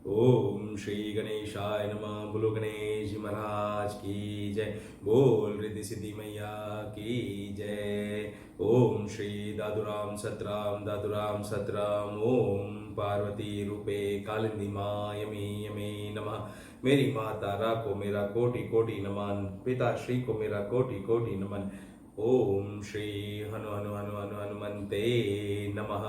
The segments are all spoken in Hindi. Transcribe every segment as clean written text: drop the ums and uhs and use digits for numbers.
ओम श्री गणेशाय नमः। बोलो गणेश जी महाराज की जय। बोल रिद्धि सिद्धि मैया की जय। ओम श्री दादुराम सतराम दादुराम सतराम। ओम पार्वती रूपे कालिंदी माँ यमी यमी नमः। मेरी माता रा को मेरा कोटि कोटि नमन। पिता श्री को मेरा कोटि कोटि नमन। ओम श्री हनु हनु हनु हनु हनुमंते नमः।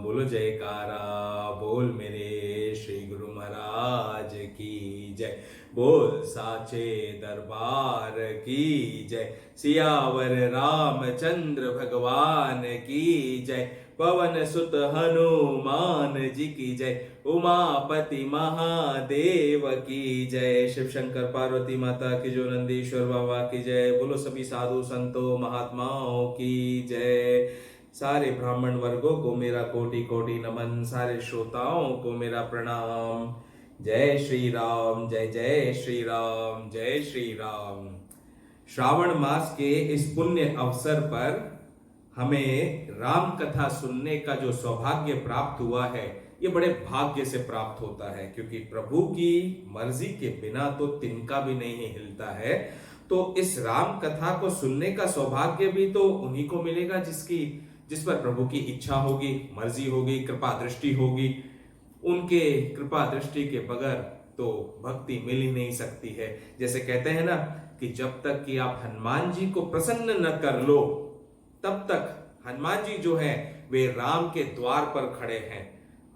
बोलो जयकारा बोल मेरे श्री गुरु महाराज की जय। बोल साचे दरबार की जय। सियावर रामचंद्र भगवान की जय। पवन सुत हनुमान जी की जय। उमापति महादेव की जय। शिव शंकर पार्वती माता की जो नंदीश्वर बाबा की जय। बोलो सभी साधु संतों महात्माओं की जय। सारे ब्राह्मण वर्गों को मेरा कोटि कोटि नमन। सारे श्रोताओं को मेरा प्रणाम। जय श्री राम जय जय श्री राम जय श्री राम। श्रावण मास के इस पुण्य अवसर पर हमें राम कथा सुनने का जो सौभाग्य प्राप्त हुआ है, ये बड़े भाग्य से प्राप्त होता है, क्योंकि प्रभु की मर्जी के बिना तो तिनका भी नहीं हिलता है। तो इस राम कथा को सुनने का सौभाग्य भी तो उन्हीं को मिलेगा जिस पर प्रभु की इच्छा होगी, मर्जी होगी, कृपा दृष्टि होगी। उनके कृपा दृष्टि के बगैर तो भक्ति मिल ही नहीं सकती है। जैसे कहते हैं ना कि जब तक कि आप हनुमान जी को प्रसन्न न कर लो, तब तक हनुमान जी जो है वे राम के द्वार पर खड़े हैं।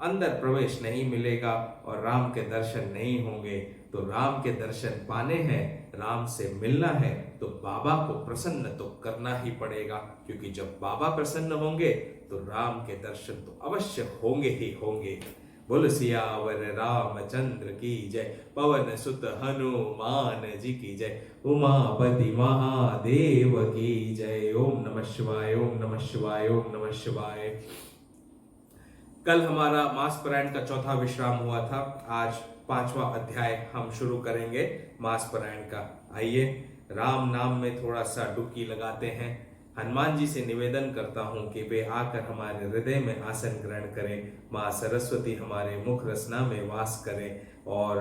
अंदर प्रवेश नहीं मिलेगा और राम के दर्शन नहीं होंगे। तो राम के दर्शन पाने हैं, राम से मिलना है, तो बाबा को प्रसन्न तो करना ही पड़ेगा, क्योंकि जब बाबा प्रसन्न होंगे तो राम के दर्शन तो अवश्य होंगे ही होंगे। बोल सियावर रामचंद्र की जय। पवन सुत हनुमान जी की जय। उमापति महादेव की जय। ओम नमः शिवाय ओम नमः शिवाय ओम नमः शिवाय। कल हमारा मास पारायण का चौथा विश्राम हुआ था। आज पांचवा अध्याय हम शुरू करेंगे मास पारायण का। आइए राम नाम में थोड़ा सा डुबकी लगाते हैं। हनुमान जी से निवेदन करता हूं कि वे आकर हमारे हृदय में आसन ग्रहण करें। माँ सरस्वती हमारे मुख रसना में वास करें और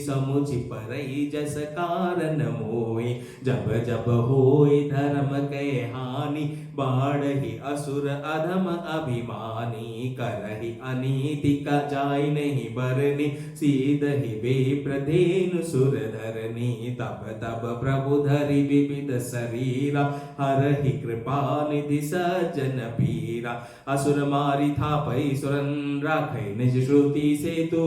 समुचि परई जस कारण मोहि। जब जब होई धर्म के हानि बाढ़हि असुर अधम अभिमानी। करहि अनीति का जाय नहीं बरनी सीदहि विप्रधेनु सुर धरनी। तब तब प्रभु धरि विविध शरीरा हरहि कृपा निधि सज्जन पीरा। असुर मारि थापै सुरन राखै निज श्रुति सेतु।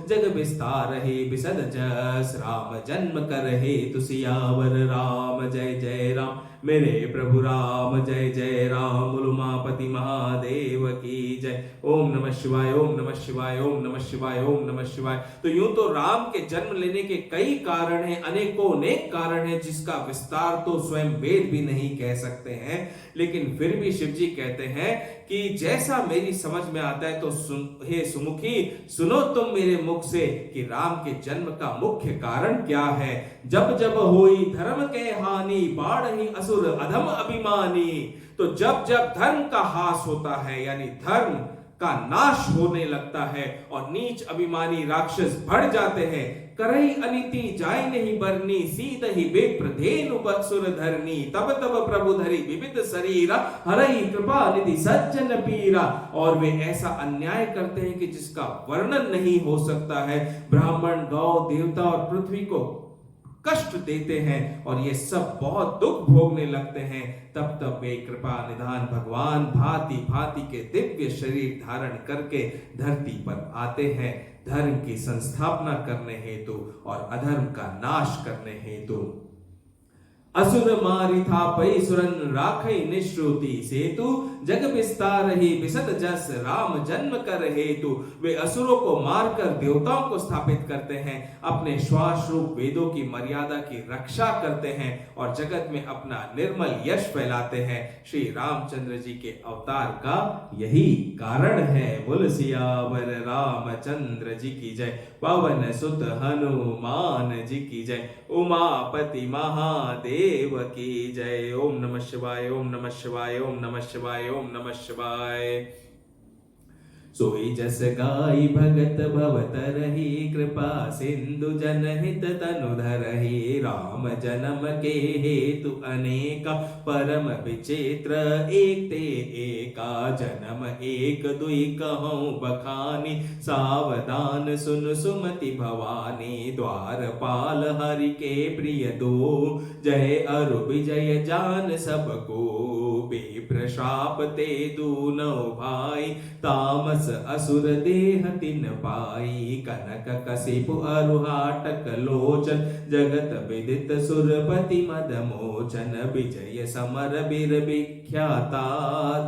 जग विस्तार हे बिसद जस राम जन्म कर हेतु। सियावर राम जय जय राम मेरे प्रभु राम जय जय राम। उमापति महादेव की जय। ओम नमः शिवाय ओम नमः शिवाय ओम नमः शिवाय ओम नमः शिवाय। तो यूं तो राम के जन्म लेने के कई कारण हैं, अनेकों अनेक कारण हैं, जिसका विस्तार तो स्वयं वेद भी नहीं कह सकते हैं। लेकिन फिर भी शिव जी कहते हैं कि जैसा मेरी समझ में आता है तो हे सुमुखी सुनो तुम मेरे मुख से कि राम के जन्म का मुख्य कारण क्या है। जब जब होई धर्म के हानि बाढ़हि असुर अधम अभिमानी। तो जब जब धर्म का हास होता है यानी धर्म का नाश होने लगता है और नीच अभिमानी राक्षस बढ़ जाते हैं। करई अनिति जाय नहीं बरनी सीदहि विप्रधेनु बत्सुर धरनी। तब तब प्रभु धरि विविध शरीरा हरई कृपा निधि सज्जन पीरा। और वे ऐसा अन्याय करते हैं कि जिसका वर्णन नहीं हो सकता है। ब्राह्मण गौ देवता और पृथ्वी को कष्ट देते हैं और ये सब बहुत दुख भोगने लगते हैं। तब तब वे कृपा निधान भगवान भांति भांति के दिव्य शरीर धारण करके धरती पर आते हैं धर्म की संस्थापना करने हेतु और अधर्म का नाश करने हेतु। असुर मारि थापै सुरन राखै निश्रुति सेतु। जग विस्तार ही बिसद जस राम जन्म कर हेतु। वे असुरों को मारकर देवताओं को स्थापित करते हैं, अपने श्वास रूप वेदों की मर्यादा की रक्षा करते हैं और जगत में अपना निर्मल यश फैलाते हैं। श्री रामचंद्र जी के अवतार का यही कारण है। बोल सियावर रामचंद्र जी की जय। पवन सुत हनुमान जी की जय। उमापति महादेव की जय। ओम नमः शिवाय ओम नमः शिवाय ओम नमः शिवाय ओम नमः शिवाय। सोई जस गाई भगत भवतरहि कृपा सिंधु जनहित तनु धरहि। राम जन्म के हेतु अनेका परम विचित्र एक ते एका। जन्म एक दुई कहूँ बखानी सावधान सुन सुमति भवानी। द्वारपाल हरि के प्रिय दो जय अरु विजय जान सबको। विप्रशाप ते दूनौ भाई तामस असुर देह तिन पाई। कनक कशिपु अरुहाटक लोचन जगत विदित सुरपति मद मोचन। विजय समर बीर विख्याता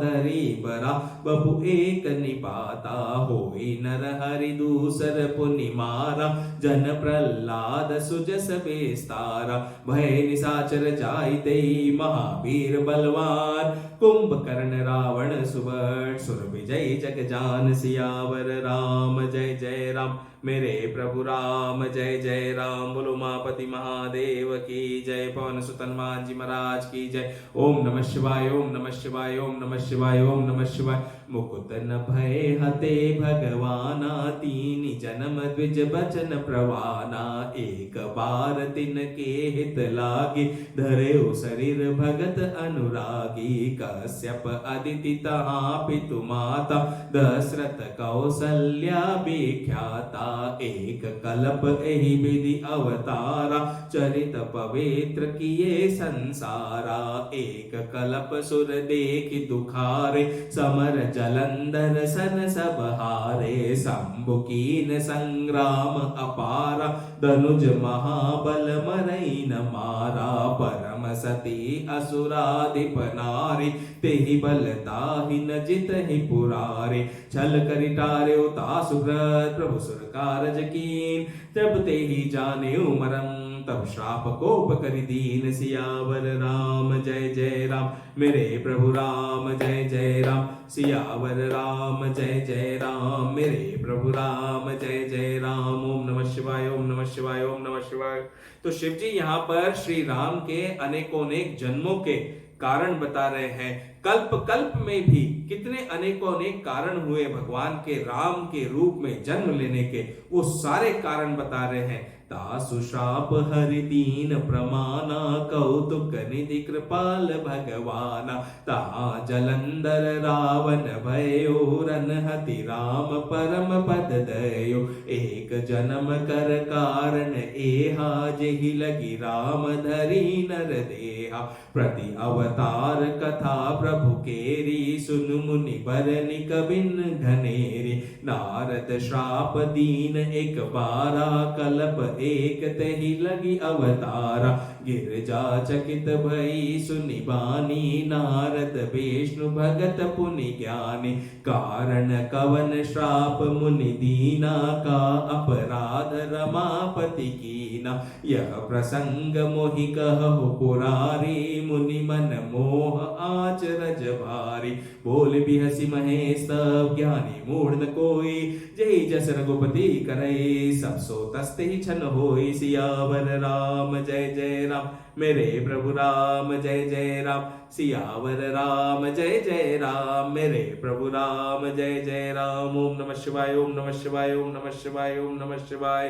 धरी बरा बपु एक निपाता। होई नर हरि दूसर पुनि मारा जन प्रहलाद सुजस विस्तारा। भय निशाचर जायते महावीर बलवान। कुंभकर्ण रावण सुवर्ण सुर विजय जग जान। सियावर राम जय जय राम मेरे प्रभु राम जय जय राम। बोलो उमापति महादेव की जय। पवन सुत हनुमान जी महाराज की जय। ओम नमः शिवाय ओम नमः शिवाय ओम नमः शिवाय ओम नमः शिवाय। मुकुत न भय हते भगवाना तीन जन्म द्विज बचन प्रवाना। एक बार तिन के हित लागे धरे शरीर भगत अनुरागी। कश्यप अदिति तहाँ पितु माता दशरथ कौसल्या विख्याता। एक कल्प एहि विधि अवतारा चरित पवित्र किए संसारा। एक कल्प सुर देखि दुखारे समर जलंधर सन सब हारे। शंभु कीन संग्राम अपारा धनुज महाबल मरई न मारा। परम सती असुराधिप नारी तेहि बल ताहि न जितहि पुरारे। छल करि टार्यो तासुव्रत प्रभु सुर कारज कीन। जब तेहि जानेउ मरम तब श्राप कोप करि दीन। सियावर राम जय जय राम मेरे प्रभु राम जय जय राम। सियावर राम जय जय राम मेरे प्रभु राम जय जय राम। ओम नमः शिवाय ओम नमः शिवाय ओम नमः शिवाय। तो शिव जी यहाँ पर श्री राम के अनेकों अनेक जन्मों के कारण बता रहे हैं कल्प कल्प में भी कितने अनेकों अनेक कारण हुए भगवान के राम के रूप में जन्म लेने के, वो सारे कारण बता रहे हैं। तासु श्राप हरि दीन प्रमाना, कौतुक निधि कृपाल भगवाना। तहा जलंधर रावण भयो, रनहति राम परम पद दयो। एक जन्म कर कारण एहा, जेहि लगी राम धरी नर देहा। प्रति अवतार कथा प्रभु केरी, सुनु मुनि बरनि कबिन घनेरी। नारद श्राप दीन एक बारा, कल्प एक तहि लगी अवतारा। गिरजा चकित भई सुनि बानी, नारद विष्णु भगत पुनि ज्ञानी। कारण कवन श्राप मुनि दीना, का अपराध रमापति कीना। यह प्रसंग मोहि कहु पुरारी, मुनि मन मोह आचरज भारी। बोल बिहसि महेश तब, ज्ञानी मूढ़ न कोई। जय जस रघुपति करई, सब सो तस्ते ही छन होई। सियावर राम जय जय राम, मेरे प्रभु राम जय जय राम। सियावर राम जय जय राम, मेरे प्रभु राम जय जय राम। ओम नमः शिवाय, ओम नमः शिवाय, ओम नमः शिवाय, ओम नमः शिवाय।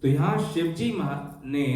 तो यहाँ शिव जी ने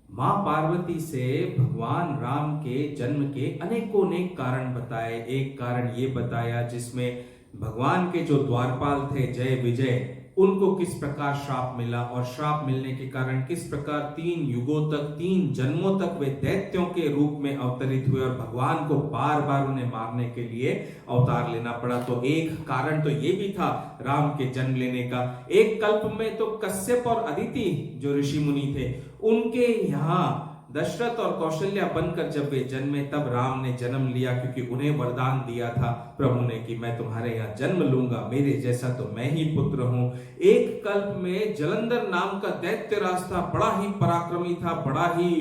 मां पार्वती से भगवान राम के जन्म के अनेकों अनेक कारण बताए। एक कारण ये बताया जिसमें भगवान के जो द्वारपाल थे जय विजय, उनको किस प्रकार श्राप मिला, और श्राप मिलने के कारण किस प्रकार 3 युगों तक, 3 जन्मों तक वे दैत्यों के रूप में अवतरित हुए और भगवान को बार बार उन्हें मारने के लिए अवतार लेना पड़ा। तो एक कारण तो ये भी था राम के जन्म लेने का। एक कल्प में तो कश्यप और अदिति जो ऋषि मुनि थे, उनके यहाँ दशरथ और कौशल्या बनकर जब वे जन्मे, तब राम ने जन्म लिया, क्योंकि उन्हें वरदान दिया था प्रभु ने कि मैं तुम्हारे यहाँ जन्म लूंगा, मेरे जैसा तो मैं ही पुत्र हूं। एक कल्प में जलंधर नाम का दैत्य राज था, बड़ा ही पराक्रमी था, बड़ा ही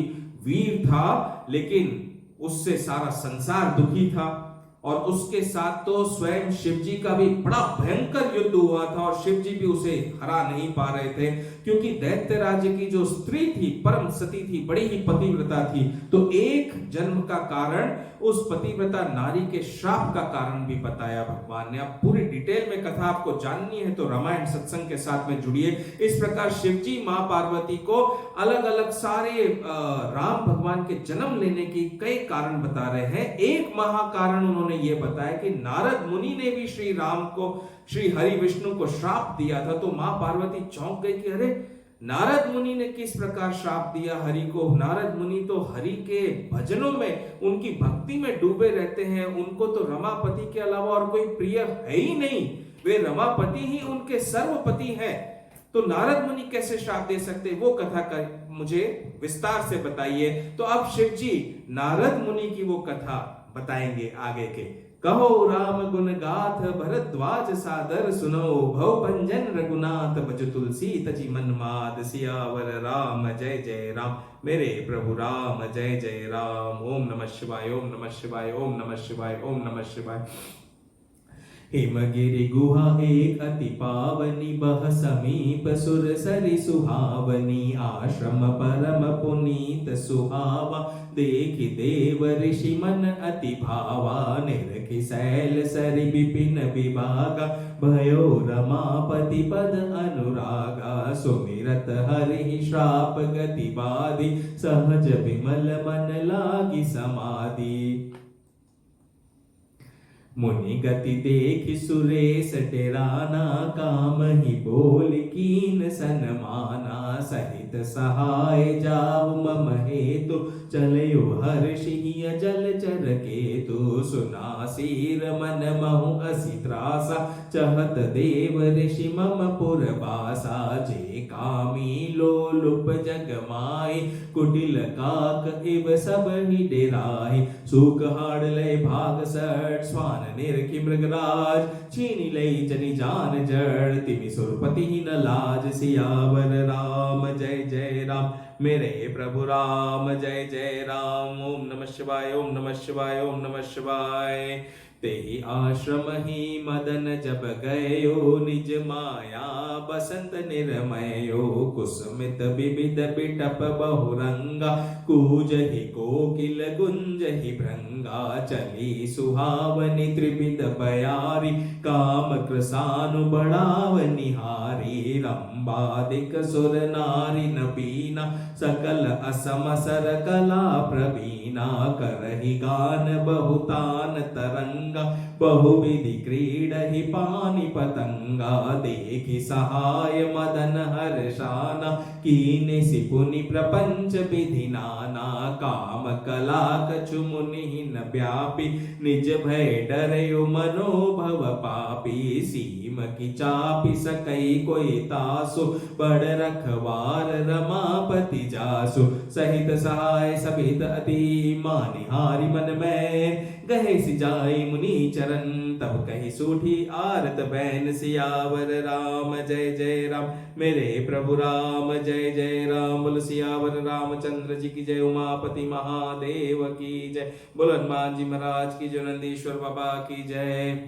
वीर था, लेकिन उससे सारा संसार दुखी था। और उसके साथ तो स्वयं शिव जी का भी बड़ा भयंकर युद्ध हुआ था, और शिव जी भी उसे हरा नहीं पा रहे थे, क्योंकि दैत्य राज्य की जो स्त्री थी, परम सती थी, बड़ी ही पतिव्रता थी। तो एक जन्म का कारण उस पतिव्रता नारी के श्राप का कारण भी बताया भगवान ने। अब पूरी डिटेल में कथा आपको जाननी है तो रामायण सत्संग के साथ में जुड़िए। इस प्रकार शिव जी मां पार्वती को अलग अलग सारे राम भगवान के जन्म लेने की कई कारण बता रहे हैं। एक महाकारण उन्होंने ये बताया कि नारद मुनि ने भी श्री राम को, श्री हरि विष्णु को श्राप दिया था। तो मां पार्वती चौंक गई कि अरे नारद मुनि ने किस प्रकार श्राप दिया हरि को। नारद मुनि तो हरि के भजनों में, उनकी भक्ति में डूबे रहते हैं, उनको तो रमापति के अलावा और कोई प्रिय है ही नहीं, वे रमापति ही उनके सर्वपति हैं। तो नारद मुनि कैसे श्राप दे सकते, वो कथा कर मुझे विस्तार से बताइए। तो अब शिव जी नारद मुनि की वो कथा बताएंगे आगे के। कहो राम गुण गाथ, भरद्वाज सादर सुनो। भव भंजन रघुनाथ, भज तुलसी तजी मन माद। सियावर राम जय जय राम, मेरे प्रभु राम जय जय राम। ओम नमः शिवाय, ओम नमः शिवाय, ओम नमः शिवाय, ओम नमः शिवाय। हिमगिरि गुहा एक अति पावनी, बह समीप सुर सरि सुहावनी। आश्रम परम पुनीत सुहावा, देखि देव ऋषि मन अति भावा। निरखि शैल सरि विपिन विभागा, भयो रमापति पद अनुरागा। सुमिरत हरि श्राप गति बाधी, सहज विमल मन लागी समाधि। मुनि गति देखि सुरेश डेराना, काम ही बोल कीन सनमाना। सहित सहाय जाऊ मम हेतु, चलयो हर्षि जल चर केतु। सुना सीर मन महु असी त्रासा, चहत देव ऋषि मम पुर बासा। जे कामी लोलुप जग माई, कुटिल काक इव सब ही डेराहि। सूक हाड़ लय भाग सट, स्वान निरखि मृगराज। छीनि लई जनि जान जड़, तिमि सुरपति न लाज। सियावर राम जय जय राम, मेरे प्रभु राम जय जय राम। ओम नमः शिवाय, ओम नमः शिवाय, ओम नमः शिवाय। तेहि आश्रम ही मदन जब गयो, निज माया बसंत निर्मयो। कुसुमित विविध बिटप बहुरंगा, कूजहि कोकिल गुंजहि भृंगा। चली सुहावनी त्रिविध बयारी, काम कृसानु बढ़ावनिहारी। रंबादिक सुर नारी न बीना, सकल असम सर कला प्रवीणा। करहि गान बहुतान तरंगा, बहुविधि क्रीडहि पानि पतंगा। देखि सहाय मदन हर्षाना, कीने सिपुनि प्रपंच विधि नाना। काम कला कछु मुनि न व्यापी, निज भय डरयो मनोभव पापी। सीम की चापी सकई कोई तासु, बड़ रखवार रमापति जासु। सहित सहाय सभित अति, मानिहारी मन में गहे सिजाई मुनि चरण। तब कही सूठी आरत बैन, सियावर राम जय जय राम। मेरे प्रभु राम जय जय राम। बोल सियावर रामचंद्र जी की जय, उमापति महादेव की जय। बोल हनुमान जी महाराज की जय, नंदीश्वर बाबा की जय।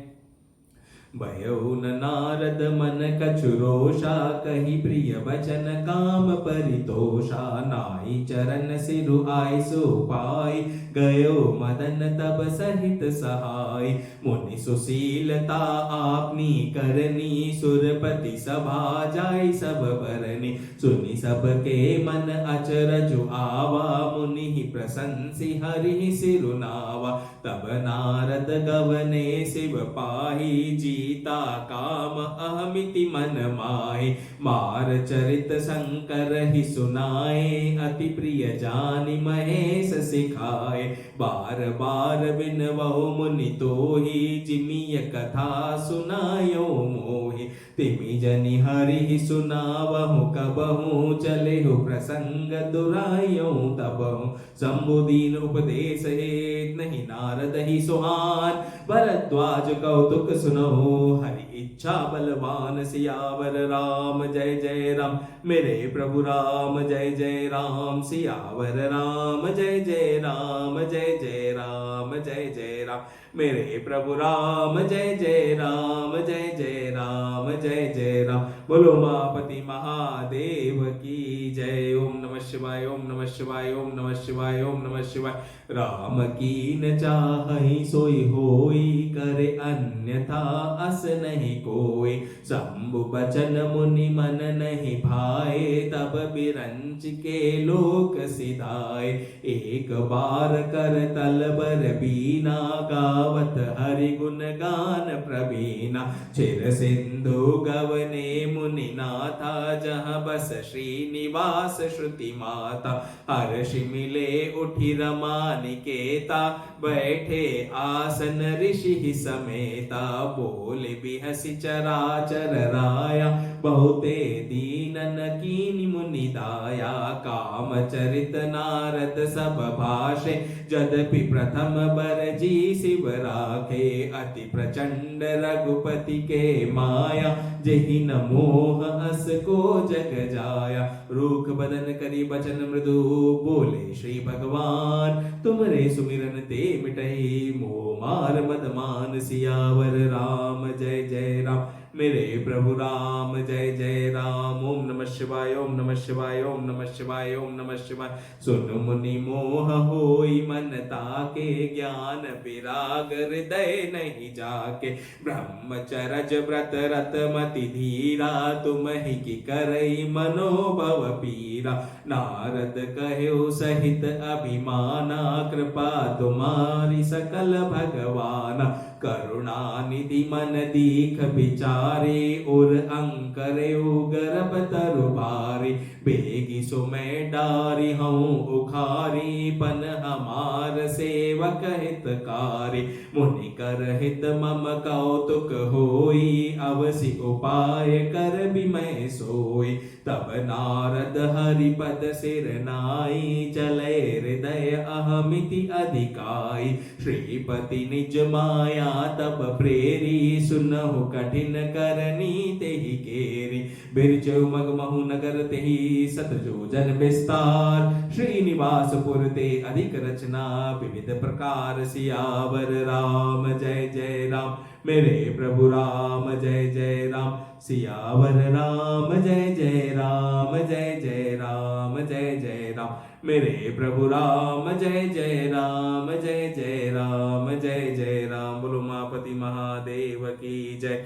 भयो न नारद मन कछु रोषा, कही प्रिय वचन काम परितोषा। नाई चरण सिरु आय सो पाई, गयो मदन तब सहित सहाय। मुनि सुशीलता आपनी करनी, सुरपति सभा जाय सब बरनी। सुनि सबके मन अचरजु आवा, मुनि प्रशंसी हरि सिरुनावा। तब नारद गवने शिव पाही, जीता काम अहमिति मन माहि। मार चरित शंकर ही सुनाए, अति प्रिय जानि महेश सिखाए। बार बार बिनवहु मुनि तोहि, जिमिय कथा सुनायो मोहि। तिमि जनि हरि सुनावहु कबहु, चलेहु प्रसंग दुरायो तबहु। शंभु दीन उपदेश हेत, नहीं नारद ही सुहान। भरद्वाज कौतुक सुनहु, हरि इच्छा बलवान। सियावर राम जय जय राम। मेरे प्रभु राम जय जय राम। सियावर राम जय जय राम। जय जय राम जय जय राम। मेरे प्रभु राम जय जय राम। जय जय राम जय जय राम। बोलो उमापति महादेव की जय। ओम नमः शिवाय, ओम नमः शिवाय, ओम नमः शिवाय, ओम नमः शिवाय। राम कीन चाहि सोई होई, करे अन्यथा अस नहीं कोई। शंभु बचन मुनि मन नहीं भाए, तब बिरंच के लोक सिधाए। एक बार कर तल बर बीना, गावत हरि गुण गान प्रवीणा। चिर सिंधु गवने मुनि नाथा, जहाँ बस श्रीनिवास श्रुति माता। हर्षि मिले उठि रमा निकेता, बैठे आसन ऋषि समेता। बोले बिहसि चराचर राया, बहुते दीनन कीनि मुनि दाया। काम चरित नारद सब भाषे, जदपि प्रथम बर जी शिव राखे। अति प्रचंड रघुपति के माया, जेहि न मोह अस को जग जाया। रूख बदन करी बचन मृदु, बोले श्री भगवान। तुमरे सुमिरन ते मिटहि, मोह मार मद मान। सियावर राम जय जय राम। मेरे प्रभु राम जय जय राम। ओम नमः शिवाय, ओम नमः शिवाय, ओम नमः शिवाय, ओम नमः शिवाय। सुन मुनि मोह होई मन ताके, ज्ञान विराग हृदय नहीं जाके। ब्रह्मचरज व्रत रत मति धीरा, तुम ही की करई मनोभव पीरा। नारद कहो सहित अभिमाना, कृपा तुम्हारी सकल भगवाना। करुणा निधि मन दीख विचारे, उर अंकरे गर्भ तरु भारी। बेगी सो मैं डारी हूँ उखारी, पन हमार सेवक हितकारी। मुनि कर हित मम कौतुक होई, अवसि उपाय कर भी मैं सोई। तब नारद हरिपद सिर नाई, चले हृदय अहमिति अधिकाई। श्रीपति निज माया तब प्रेरी, सुनहु कठिन करनी तेहि केरी बिरचौ मगमहु नगर तेहि सतजो जन विस्तार श्रीनिवासपुर ते अधिक रचना विविध प्रकार सियावर राम जय जय राम मेरे प्रभु राम जय जय राम सियावर राम जय जय राम जय जय राम जय जय राम मेरे प्रभु राम जय जय राम जय जय राम जय जय राम। बोलो उमापति महादेव की जय।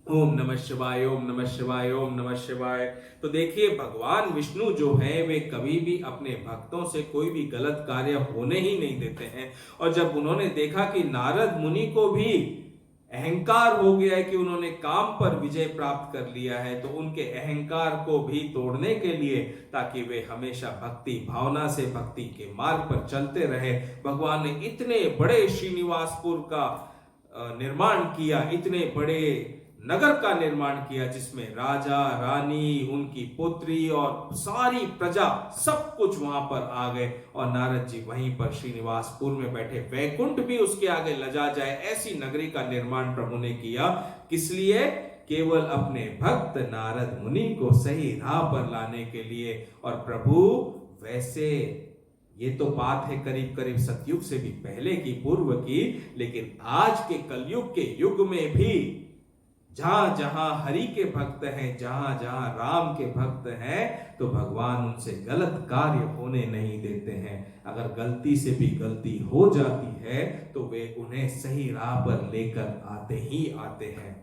ओम नमः शिवाय ओम नमः शिवाय ओम नमः शिवाय। तो देखिए भगवान विष्णु जो है वे कभी भी अपने भक्तों से कोई भी गलत कार्य होने ही नहीं देते हैं। और जब उन्होंने देखा कि नारद मुनि को भी अहंकार हो गया है कि उन्होंने काम पर विजय प्राप्त कर लिया है, तो उनके अहंकार को भी तोड़ने के लिए, ताकि वे हमेशा भक्ति भावना से भक्ति के मार्ग पर चलते रहे, भगवान ने इतने बड़े श्रीनिवासपुर का निर्माण किया, इतने बड़े नगर का निर्माण किया जिसमें राजा रानी उनकी पुत्री और सारी प्रजा सब कुछ वहां पर आ गए। और नारद जी वहीं पर श्रीनिवासपुर में बैठे, वैकुंठ भी उसके आगे लजा जाए ऐसी नगरी का निर्माण प्रभु ने किया। किस लिए? केवल अपने भक्त नारद मुनि को सही राह पर लाने के लिए। और प्रभु वैसे ये तो बात है करीब करीब सतयुग से भी पहले की, पूर्व की, लेकिन आज के कलयुग के युग में भी जहां जहां हरि के भक्त हैं, जहां जहां राम के भक्त हैं, तो भगवान उनसे गलत कार्य होने नहीं देते हैं। अगर गलती से भी गलती हो जाती है तो वे उन्हें सही राह पर लेकर आते ही आते हैं।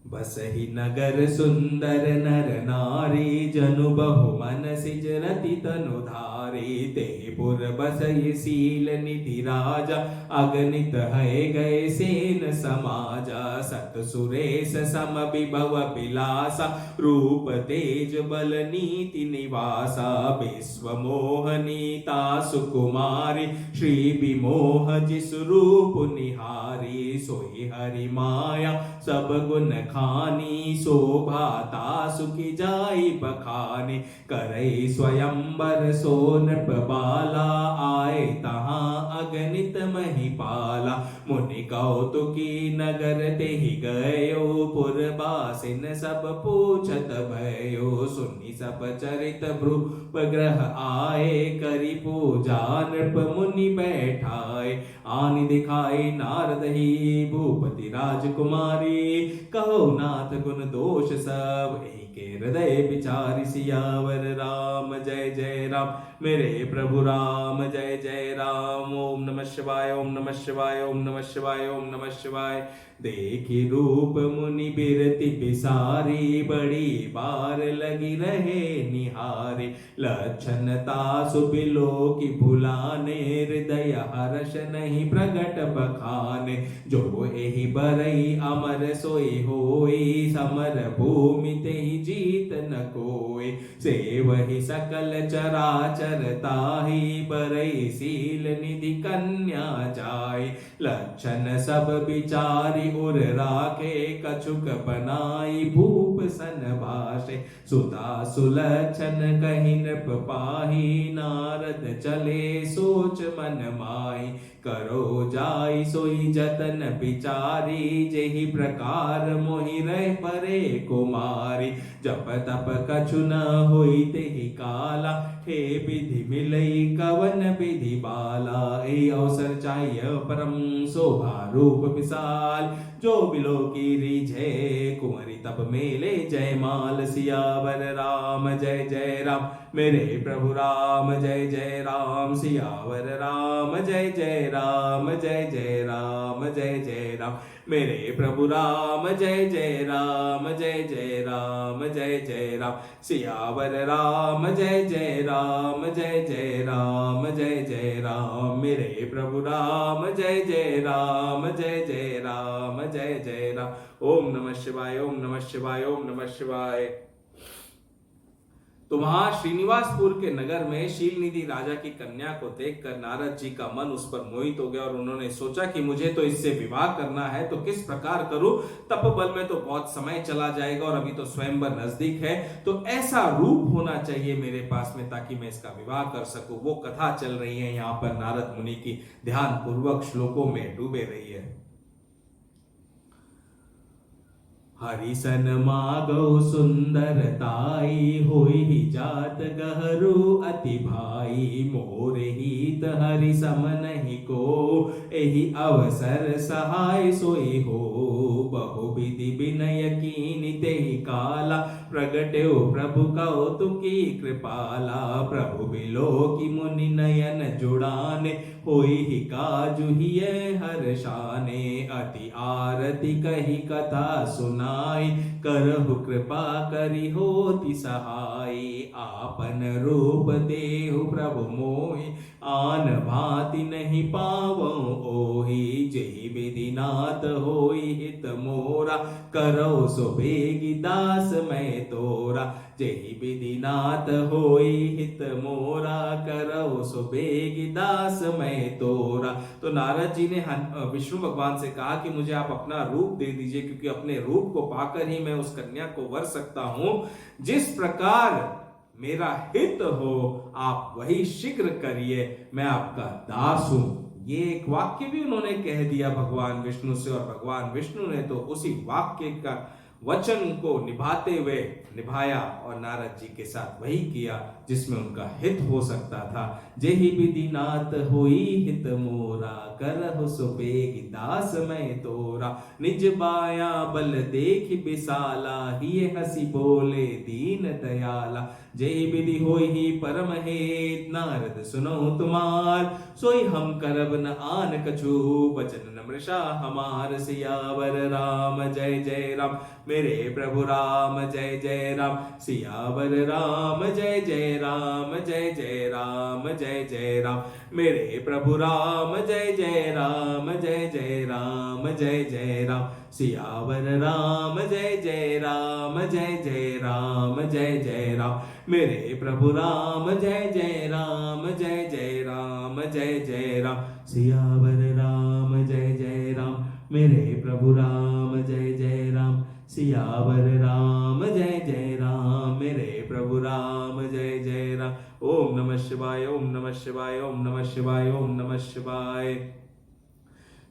बसहि नगर सुंदर नर नारी जनु बहु मन सिजरति तनु धारी तेहि पुर बसहि सील निधि राजा अगणित है गए सेन समाजा सत सुरेश सम विभव विलासा रूप तेज बल नीति निवासा विश्व मोहनीता सुकुमारी श्री विमोह जिस रूप निहारी सोई हरि माया सब गुण खानी शोभा तासु की जाई बखानी करई स्वयंवर सो नृप बाला आए तहां अगणित महिपाला मुनि कौतुकी नगर तेहि गयो पुरबासिन सब पूछत भयो सुनि सब चरित भ्रूप ग्रह आए करि पूजा नृप मुनि बैठाए आनि दिखाई नारद ही भूपति राजकुमारी कहो नाथ गुण दोष सब के हृदय विचारि सियावर राम जय जय राम मेरे प्रभु राम जय जय राम। ओम नमः शिवाय ओम नमः शिवाय ओम नमः शिवाय ओम नमः शिवाय। देखी रूप मुनि बिरति बिसारी बड़ी बार लगी रहे निहारी लक्षणता सुबिलो की भुलाने हृदय हर्ष नहीं प्रगट बखाने जो एहि बरई अमर सोई होई समर भूमि तेहि जीत न कोई से वही सकल चराचर ताहि बरई सील निधि कन्या जाय लक्षण सब विचारी उर राखे कछुक बनाई भूप सन भाषे सुता सुलक्षण कहि नृप पाही नारद चले सोच मन माई करो जाई सोई जतन विचारी जेहि प्रकार मोहि रह परे कुमारी जप तप कछु न होई तेहि काला हे विधि मिलई कवन विधि बाला ए अवसर चाहिए परम शोभा रूप विशाल जो बिलो की रीझे कुंवरी तब मेले जय माल सियावर राम जय जय राम मेरे प्रभु राम जय जय राम सियावर राम जय जय राम जय जय राम जय जय राम मेरे प्रभु राम जय जय राम जय जय राम जय जय राम सियावर राम जय जय राम जय जय राम जय जय राम मेरे प्रभु राम जय जय राम जय जय राम जय जय राम। ओम नमः शिवाय ओम नमः शिवाय ओम नमः शिवाय। तो वहां श्रीनिवासपुर के नगर में शीलनिधि राजा की कन्या को देखकर नारद जी का मन उस पर मोहित हो गया और उन्होंने सोचा कि मुझे तो इससे विवाह करना है, तो किस प्रकार करूं, तपोबल में तो बहुत समय चला जाएगा और अभी तो स्वयंवर नजदीक है, तो ऐसा रूप होना चाहिए मेरे पास में ताकि मैं इसका विवाह कर सकूं। वो कथा चल रही है यहाँ पर नारद मुनि की, ध्यान पूर्वक श्लोकों में डूबे रही है। हरिसन मागो सुंदरताई होई जात गहरू अति भाई मोर हित हरि समनहि को एहि अवसर सहाय सोई हो बहुविधि विनय कीनि तेहि काला प्रगट्यो प्रभु कौतुकी कृपाला प्रभु बिलोकी मुनि नयन जुड़ाने होई ही काजु हिये हर्षाने अति आरती कही कथा सुनाई करहु कृपा करी होति सहाय आपन रूप देहु प्रभु मोहि आन भांति नहीं पावो ओहि जेहि विधि नाथ होई हित मोरा करो सो बेगी दास मैं तोरा जेहि विधि नाथ होई हित मोरा करो सो बेगी दास मैं तोरा। तो नारद जी ने विष्णु भगवान से कहा कि मुझे आप अपना रूप दे दीजिए, क्योंकि अपने रूप को पाकर ही मैं उस कन्या को वर सकता हूं। जिस प्रकार मेरा हित हो आप वही शीघ्र करिए, मैं आपका दास हूं। ये एक वाक्य भी उन्होंने कह दिया भगवान विष्णु से, और भगवान विष्णु ने तो उसी वाक्य का वचन को निभाते हुए निभाया और नारद जी के साथ वही किया जिसमें उनका हित हो सकता था। जेहि विधि नाथ होई हित मोरा करहु सो बेगी दास मैं तोरा निज बाया बल देख विशाला हिय हसी बोले दीन दयाला जेहि विधि होई ही परम हेत नारद सुनो तुमार सोई हम करब न आन कछु बचन नमृषा हमार सियावर राम जय जय राम मेरे प्रभु राम जय जय राम सियावर राम जय जय राम जय जय राम जय जय राम मेरे प्रभु राम जय जय राम जय जय राम जय जय राम सियावर राम जय जय राम जय जय राम जय जय राम मेरे प्रभु राम जय जय राम जय जय राम जय जय राम सियावर राम जय जय राम मेरे प्रभु राम जय जय राम सियावर राम जय जय राम मेरे प्रभु राम जय जय राम। ओम नमः शिवाय ओम नमः शिवाय ओम नमः शिवाय ओम नमः शिवाय।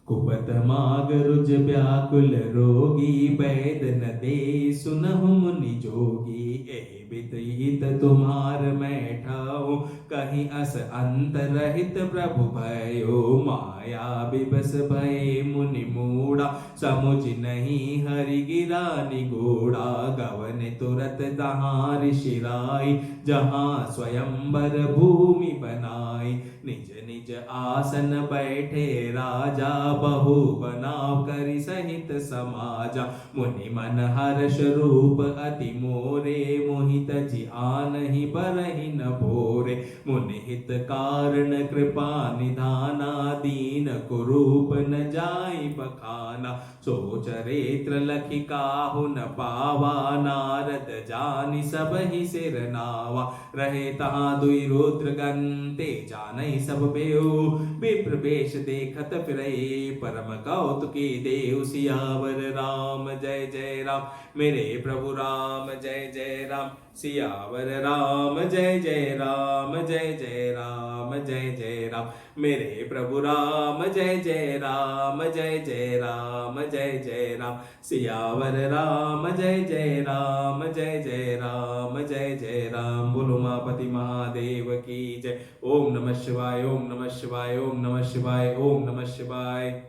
कुपत माग रुज व्याकुल रोगी वैद न दे सुनहु मुनि जोगी एहि विहित तुम्हार मैं ठाओ कहीं अस अंत रहित प्रभु भयो माया विबस भय मुनि मूढ़ा समुझ नहीं हरि गिरा निगूढ़ा गवन तुरत दहां ऋषिराई जहाँ स्वयंवर भूमि बनाई निज निज आसन बैठे राजा बहु बनाव करि सहित समाजा मुनि मन हर्ष रूप अति मोरे मोहित जी आनहि बरहि न भोरे मुनि हित कारण कृपा निधाना दीन कुरूप न जाई बखाना सो चरित्र लखि काहु न पावा नारद जानि सब ही सिर नावा रहे तहाँ दुई रुद्र गन्ते जानई सब बेउ विप्र वेश देखत फिरै परम कौतुकी देव सियावर राम जय जय राम मेरे प्रभु राम जय जय राम सियावर राम जय जय राम जय जय राम जय जय राम मेरे प्रभु राम जय जय राम जय जय राम जय जय राम सियावर राम जय जय राम जय जय राम जय जय राम। बोलो उमापति महादेव की जय। ओम नमः शिवाय ओम नमः शिवाय ओम नमः शिवाय ओम नमः शिवाय।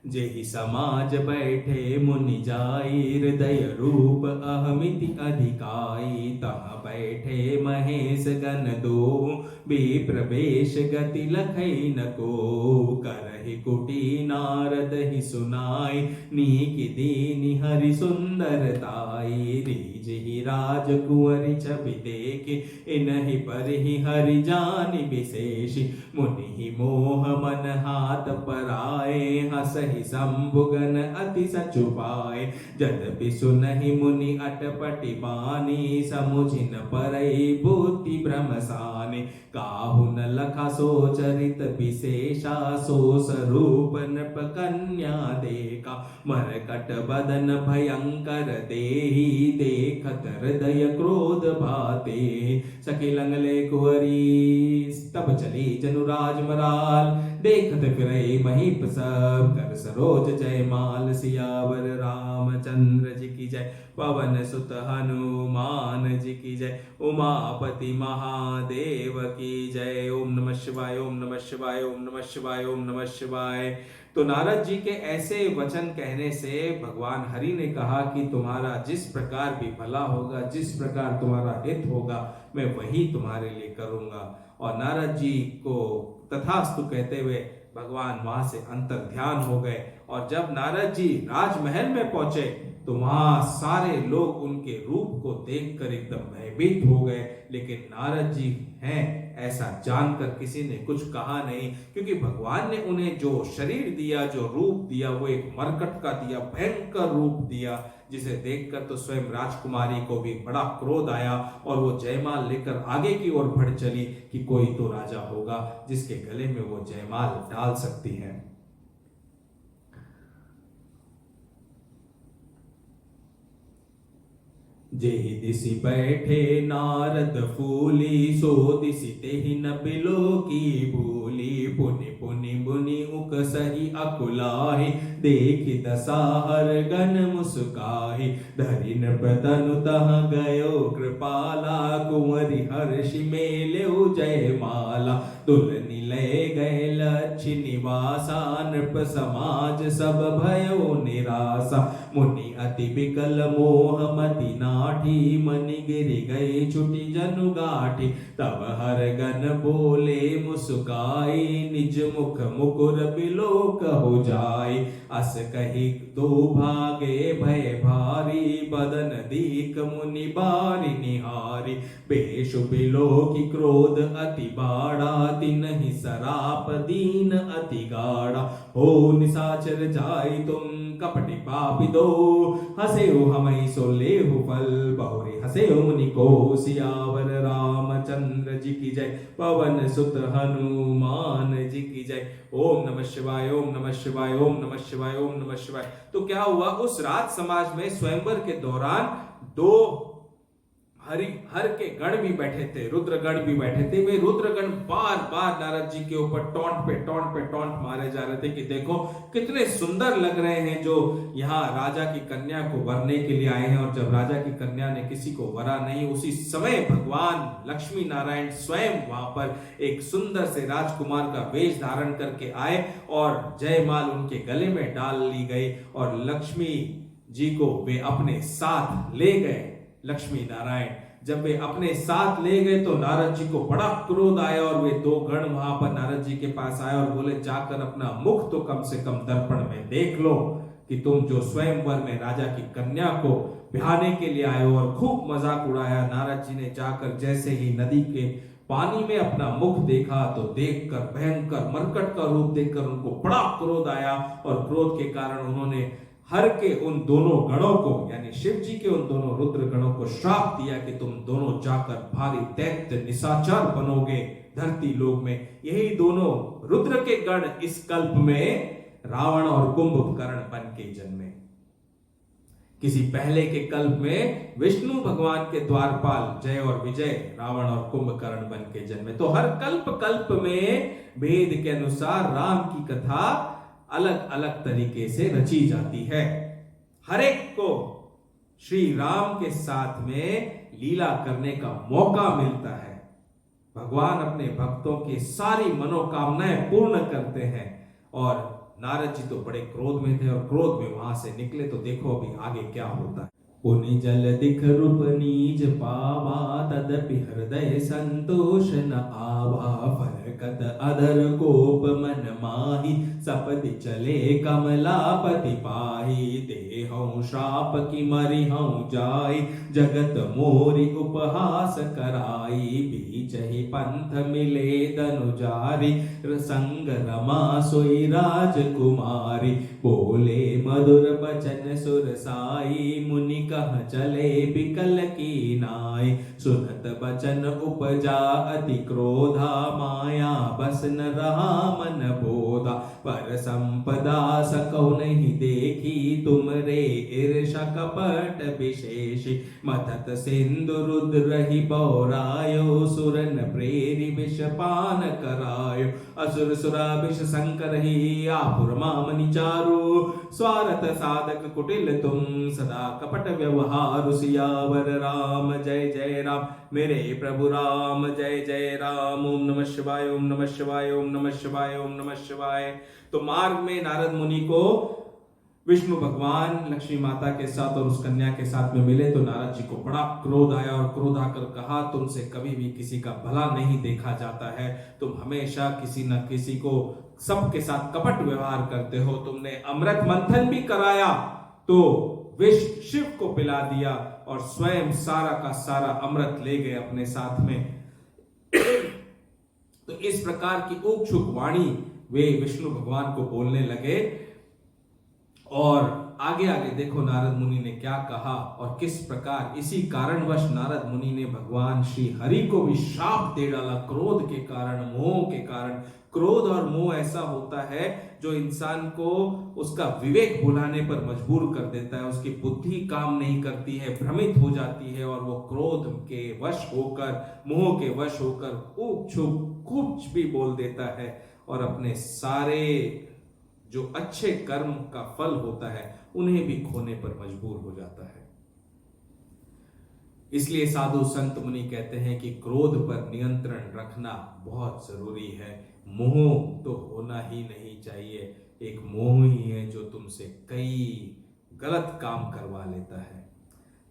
जेहि समाज बैठे मुनि जाई हृदय रूप अहमिति अधिकाई तहाँ बैठे महेश गण दो विप्र वेश गति लखई न को करहि कुटी नारद ही सुनाई नीकी दीनि हरि सुंदरताई रीजहि राज कुंवरि छवि देखि इनहि परिहि हरि जानि विशेषि मुनि ही मोह मन हाथ पराए हसहि शंभुगन अति सचुपाए जदपि सुनहि मुनि अटपटि बानी समुझिन परई बुद्धि भ्रमसानि काहु न लखा सो चरित विशेषा सो स्वरूप नृप कन्या देखा मरकट बदन भयंकर देहि देखत हृदय क्रोध भाते सखी लंगले कुंवरी तब चली जनुराज मराल देखत फिरे महीप सब कर सरोज जयमाल सियावर रामचंद्र जी की जय। पवन सुत हनुमान जी की जय। उमापति महादेव की जय। ओम नमः शिवाय, ओम नमः शिवाय, ओम नमः शिवाय, ओम नमः शिवाय। तो नारद जी के ऐसे वचन कहने से भगवान हरि ने कहा कि तुम्हारा जिस प्रकार भी भला होगा, जिस प्रकार तुम्हारा हित होगा, मैं वही तुम्हारे लिए करूंगा। और नारद जी को तथास्तु कहते हुए भगवान वहां से अंतर ध्यान हो गए। और जब नारद जी राजमहल में पहुंचे तो वहां सारे लोग उनके रूप को देखकर एकदम भयभीत हो गए, लेकिन नारद जी हैं ऐसा जानकर किसी ने कुछ कहा नहीं, क्योंकि भगवान ने उन्हें जो शरीर दिया, जो रूप दिया, वो एक मरकट का दिया, भयंकर रूप दिया, जिसे देखकर तो स्वयं राजकुमारी को भी बड़ा क्रोध आया और वो जयमाल लेकर आगे की ओर बढ़ चली कि कोई तो राजा होगा जिसके गले में वो जयमाल डाल सकती है। जेहि दिसि बैठे नारद फूली, सो दिसि तेहि न बिलो की भूली। पुनि पुनि मुनि उकसहि अकुलाहि, देखि दसाहर गण मुस्काहि। धरि नृपतनु तह गयो कृपाला, कुंवरि हर्षि मेलेउ जयमाला। दुलनि लय गए लक्ष्य निवासा, नृप समाज सब भयो निरासा। मुनि अति बिकल मोह मति नाठी, मनि गिरि गई छुटी जनु गाठी। तब हर गण बोले मुस्काई, निज मुख मुकुर बिलोक हो जाई। अस कही दो भागे भय भारी, बदन दीक मुनि बारी निहारी। बेशु बिलोकी क्रोध अति बाड़ा, तिन्हि सराप दीन अति गाढ़ा। हो निशाचर जाई तुम कपटि पापी दो, हसेउ हमई सो लेहु फल। बहुरी हसेउ मुनि को, सियावर रामचंद्र जी की जय। पवन सुत हनुमान जी की जय। ओम नमः शिवाय, ओम नमः शिवाय, ओम नमः शिवाय, ओम नमः शिवाय। तो क्या हुआ, उस राज समाज में स्वयंवर के दौरान दो हर के गण भी बैठे थे, रुद्रगण भी बैठे थे। वे रुद्रगण बार बार नारद जी के ऊपर टोंट पे टोंट मारे जा रहे थे कि देखो कितने सुंदर लग रहे हैं जो यहाँ राजा की कन्या को वरने के लिए आए हैं। और जब राजा की कन्या ने किसी को वरा नहीं, उसी समय भगवान लक्ष्मी नारायण स्वयं वहां पर एक सुंदर से राजकुमार का वेश धारण करके आए और जयमाल उनके गले में डाल ली गई और लक्ष्मी जी को वे अपने साथ ले गए। लक्ष्मी नारायण जब वे अपने साथ ले गए तो नारद जी को बड़ा क्रोध आया और वे दो गण वहां पर नारद जी के पास आए और बोले, जाकर अपना मुख तो कम से कम दर्पण में देख लो कि तुम जो स्वयंवर में राजा की कन्या को ब्याहने के लिए आए हो। और खूब मजाक उड़ाया। नारद जी ने जाकर जैसे ही नदी के पानी में अपना मुख देखा तो देखकर भयंकर मरकट का रूप देखकर उनको बड़ा क्रोध आया और क्रोध के कारण उन्होंने हर के उन दोनों गणों को, यानी शिव जी के उन दोनों रुद्र गणों को श्राप दिया कि तुम दोनों जाकर भारी दैत्य निशाचर बनोगे धरती लोक में। यही दोनों रुद्र के गण इस कल्प में रावण और कुंभकर्ण बन के जन्मे। किसी पहले के कल्प में विष्णु भगवान के द्वारपाल जय और विजय रावण और कुंभकर्ण बन के जन्मे। तो हर कल्प में भेद के अनुसार राम की कथा अलग अलग तरीके से रची जाती है। हर एक को श्री राम के साथ में लीला करने का मौका मिलता है। भगवान अपने भक्तों की सारी मनोकामनाएं पूर्ण करते हैं। और नारद जी तो बड़े क्रोध में थे और क्रोध में वहां से निकले। तो देखो अभी आगे क्या होता है। पुनि जल दिख रूप नीज पावा, तदपि हृदय संतोष न आवा। फरकत अधर कोप मन माही, सपति चले कमलापति पाही। देहौ श्राप की मरिहौ जाई, जगत मोरी उपहास कराई। बीच ही पंथ मिले दनुजारी, संग रमा सोई राजकुमारी। बोले मधुर बचन सुरसाई, मुनि कह चले बिकल की नाई। सुनत बचन उपजा अति क्रोधा, माया बस न रहा मन बोधा। पर संपदा सकौ नहीं देखी, तुम रे ईर्ष विष कपट विशेष मथत सिंधु रुद्र ही पौरायो सुरन प्रेरि विष पान करायो असुर सुरा विष संकर ही आपुर मामनि चारु स्वार्थ साधक कुटिल तुम सदा कपट व्यवहार सियावर राम जय जय राम मेरे प्रभु राम जय जय राम। ओम नमः शिवाय ओम नमः शिवाय ओम नमः शिवाय ओम नमः शिवाय। तो मार्ग में नारद मुनि को विष्णु भगवान लक्ष्मी माता के साथ और उस कन्या के साथ में मिले तो नारद जी को बड़ा क्रोध आया और क्रोध आकर कहा, तुमसे कभी भी किसी का भला नहीं देखा जाता है, तुम हमेशा किसी न किसी को सबके साथ कपट व्यवहार करते हो। तुमने अमृत मंथन भी कराया तो विष शिव को पिला दिया और स्वयं सारा का सारा अमृत ले गए अपने साथ में। तो इस प्रकार की उच्छुक वाणी वे विष्णु भगवान को बोलने लगे। और आगे आगे देखो नारद मुनि ने क्या कहा और किस प्रकार इसी कारणवश नारद मुनि ने भगवान श्री हरि को भी शाप दे डाला क्रोध के कारण, मोह के कारण। क्रोध और मोह ऐसा होता है जो इंसान को उसका विवेक भुलाने पर मजबूर कर देता है, उसकी बुद्धि काम नहीं करती है, भ्रमित हो जाती है और वो क्रोध के वश होकर, मोह के वश होकर कुछ भी बोल देता है और अपने सारे जो अच्छे कर्म का फल होता है उन्हें भी खोने पर मजबूर हो जाता है। इसलिए साधु संत मुनि कहते हैं कि क्रोध पर नियंत्रण रखना बहुत जरूरी है। मोह तो होना ही नहीं चाहिए। एक मोह ही है जो तुमसे कई गलत काम करवा लेता है।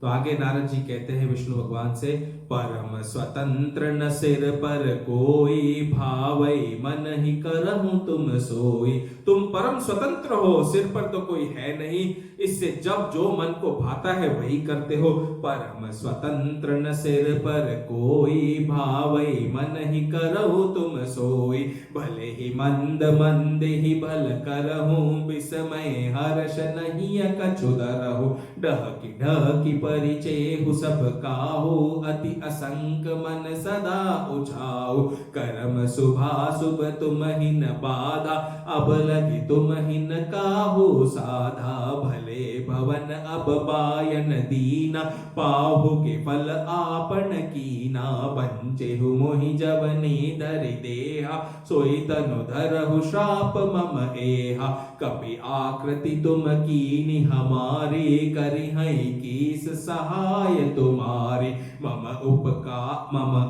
तो आगे नारद जी कहते हैं विष्णु भगवान से, परम स्वतंत्र न सिर पर कोई भावई मन ही करहूं तुम सोई। तुम परम स्वतंत्र हो, सिर पर तो कोई है नहीं, इससे जब जो मन को भाता है वही करते हो। परम स्वतंत्र न सिर पर कोई भावई मन ही करहूं तुम सोई। भले ही मंद मंद ही भल करहूं विस्मय हर्ष नहीं कछु दरहु। ढहकी परिचय हु सब काहू अति असंक मन सदा उछाऊ। कर्म शुभाशुभ तुम ही न बाधा अब लगी तुम ही न काहू साधा। भले भवन अब बायन दीना पाहु के फल आपन कीना। बंचे हु मोहि जवनी धरि देहा सोई तनु धरहु श्राप मम एहा। कपि आकृति तुम कीनी हमारी करि है कीस सहाय तुम्हारी। मम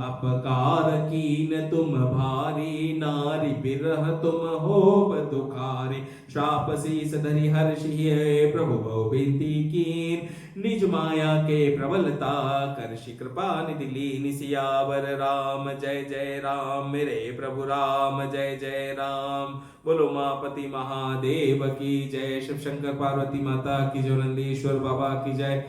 अपकार कीन तुम भारी नारी बिरह तुम होब दुखारी। श्राप शीस धरि हर्षि प्रभु भव बिनती कीन। निज माया के प्रबलता करषि कृपा निधि लीन। सियावर राम जय जय राम मेरे प्रभु राम जय जय राम। बोलो मापति महादेव की जय। शिव शंकर पार्वती माता की जय। नंदीश्वर बाबा की जय।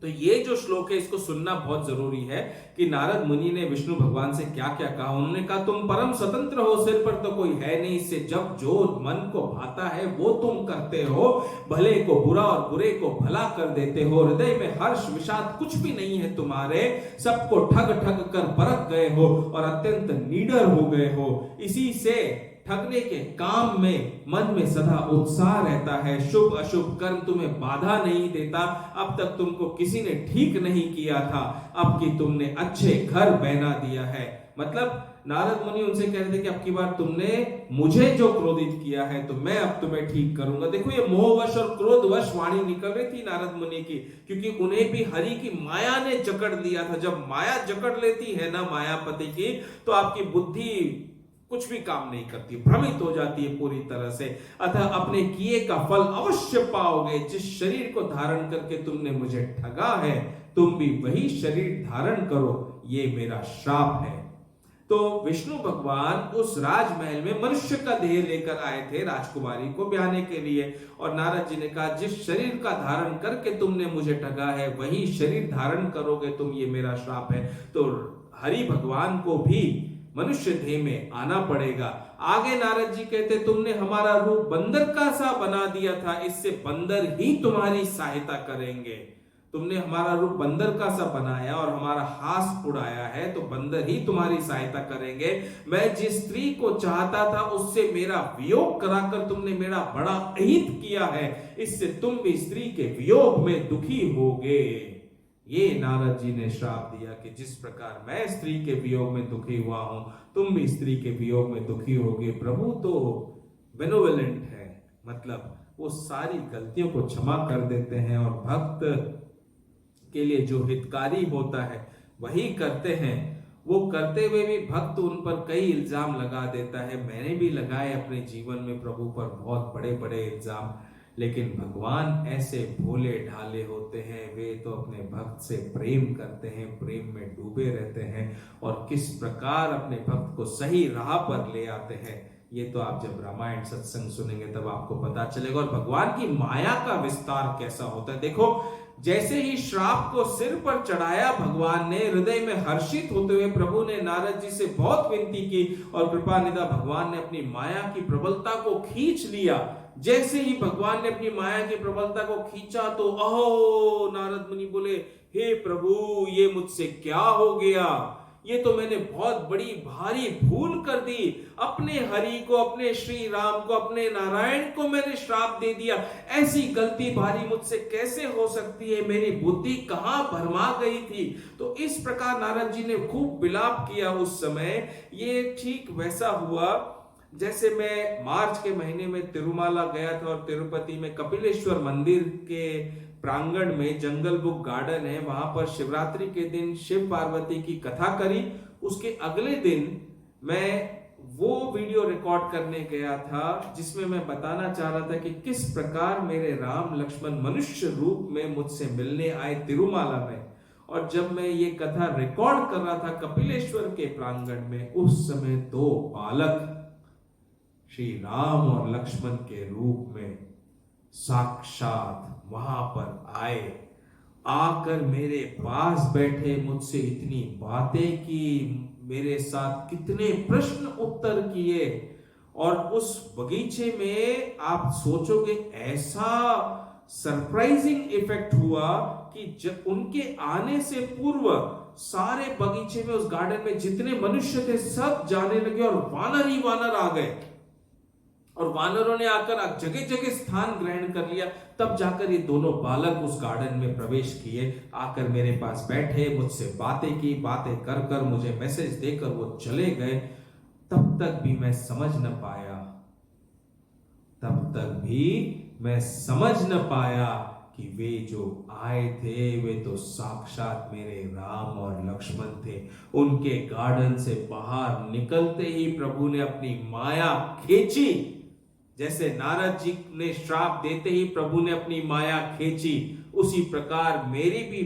तो ये जो श्लोक है इसको सुनना बहुत जरूरी है कि नारद मुनि ने विष्णु भगवान से क्या क्या कहा। उन्होंने कहा तुम परम स्वतंत्र हो, सिर पर तो कोई है नहीं, इससे जब जो मन को भाता है वो तुम करते हो। भले को बुरा और बुरे को भला कर देते हो। हृदय में हर्ष विषाद कुछ भी नहीं है तुम्हारे। सबको ठग ठग कर परख गए हो और अत्यंत निडर हो गए हो। इसी से ठगने के काम में मन में सदा उत्साह रहता है। शुभ अशुभ कर्म तुम्हें बाधा नहीं देता। अब तक तुमको किसी ने ठीक नहीं किया था, अब कि तुमने अच्छे घर बना दिया है। मतलब नारद मुनि उनसे कह रहे थे कि अब की बार तुमने मुझे जो क्रोधित किया है तो मैं अब तुम्हें ठीक करूंगा। देखो ये मोहवश और क्रोधवश वाणी निकल रही थी नारद मुनि की, क्योंकि उन्हें भी हरि की माया ने जकड़ लिया था। जब माया जकड़ लेती है ना मायापति की, तो आपकी बुद्धि कुछ भी काम नहीं करती, भ्रमित हो जाती है पूरी तरह से। अतः अपने किए का फल अवश्य पाओगे। जिस शरीर को धारण करके तुमने मुझे ठगा है, तुम भी वही शरीर धारण करो, ये मेरा श्राप है। तो विष्णु भगवान उस राजमहल में मनुष्य का देह लेकर आए थे राजकुमारी को ब्याहने के लिए। और नारद जी ने कहा जिस शरीर का धारण करके तुमने मुझे ठगा है वही शरीर धारण करोगे तुम, ये मेरा श्राप है। तो हरि भगवान को भी मनुष्य देह में आना पड़ेगा। आगे नारद जी कहते तुमने हमारा रूप बंदर का सा बना दिया था, इससे बंदर ही तुम्हारी सहायता करेंगे। तुमने हमारा रूप बंदर का सा बनाया और हमारा हास उड़ाया है, तो बंदर ही तुम्हारी सहायता करेंगे। मैं जिस स्त्री को चाहता था उससे मेरा वियोग कराकर तुमने मेरा बड़ा अहित किया है, इससे तुम भी स्त्री के वियोग में दुखी होगे। ये नारद जी ने श्राप दिया कि जिस प्रकार मैं स्त्री के वियोग में दुखी हुआ हूं, तुम भी स्त्री के वियोग में दुखी होगे। प्रभु तो बेनोवेलेंट है, मतलब वो सारी गलतियों को क्षमा कर देते हैं और भक्त के लिए जो हितकारी होता है वही करते हैं। वो करते हुए भी भक्त उन पर कई इल्जाम लगा देता है। मैंने भी लगाए अपने जीवन में प्रभु पर बहुत बड़े बड़े इल्जाम, लेकिन भगवान ऐसे भोले ढाले होते हैं। वे तो अपने भक्त से प्रेम करते हैं, प्रेम में डूबे रहते हैं और किस प्रकार अपने भक्त को सही राह पर ले आते हैं, ये तो आप जब रामायण सत्संग सुनेंगे तब आपको पता चलेगा। और भगवान की माया का विस्तार कैसा होता है, देखो जैसे ही श्राप को सिर पर चढ़ाया, भगवान ने हृदय में हर्षित होते हुए प्रभु ने नारद जी से बहुत विनती की और कृपानिधा भगवान ने अपनी माया की प्रबलता को खींच लिया। जैसे ही भगवान ने अपनी माया की प्रबलता को खींचा तो अहो, नारद मुनि बोले, हे प्रभु ये मुझसे क्या हो गया, ये तो मैंने बहुत बड़ी भारी भूल कर दी। अपने हरि को, अपने श्री राम को, अपने नारायण को मैंने श्राप दे दिया। ऐसी गलती भारी मुझसे कैसे हो सकती है, मेरी बुद्धि कहां भरमा गई थी। तो इस प्रकार नारद जी ने खूब विलाप किया उस समय। ये ठीक वैसा हुआ जैसे मैं मार्च के महीने में तिरुमाला गया था और तिरुपति में कपिलेश्वर मंदिर के प्रांगण में जंगल बुक गार्डन है, वहां पर शिवरात्रि के दिन शिव पार्वती की कथा करी। उसके अगले दिन मैं वो वीडियो रिकॉर्ड करने गया था जिसमें मैं बताना चाह रहा था कि किस प्रकार मेरे राम लक्ष्मण मनुष्य रूप में मुझसे मिलने आए तिरुमाला में। और जब मैं ये कथा रिकॉर्ड कर रहा था कपिलेश्वर के प्रांगण में, उस समय दो बालक श्री राम और लक्ष्मण के रूप में साक्षात वहां पर आए, आकर मेरे पास बैठे, मुझसे इतनी बातें की, मेरे साथ कितने प्रश्न उत्तर किए। और उस बगीचे में आप सोचोगे ऐसा सरप्राइजिंग इफेक्ट हुआ कि जब उनके आने से पूर्व सारे बगीचे में, उस गार्डन में जितने मनुष्य थे सब जाने लगे और वानर ही वानर आ गए और वानरों ने आकर जगह जगह स्थान ग्रहण कर लिया। तब जाकर ये दोनों बालक उस गार्डन में प्रवेश किए, आकर मेरे पास बैठे, मुझसे बातें की, बातें कर कर मुझे मैसेज देकर वो चले गए। तब तक भी मैं समझ न पाया कि वे जो आए थे वे तो साक्षात मेरे राम और लक्ष्मण थे। उनके गार्डन से बाहर निकलते ही प्रभु ने अपनी माया खींची। जैसे नारद जी ने श्राप देते ही प्रभु ने अपनी माया खींची, उसी प्रकार मेरी भी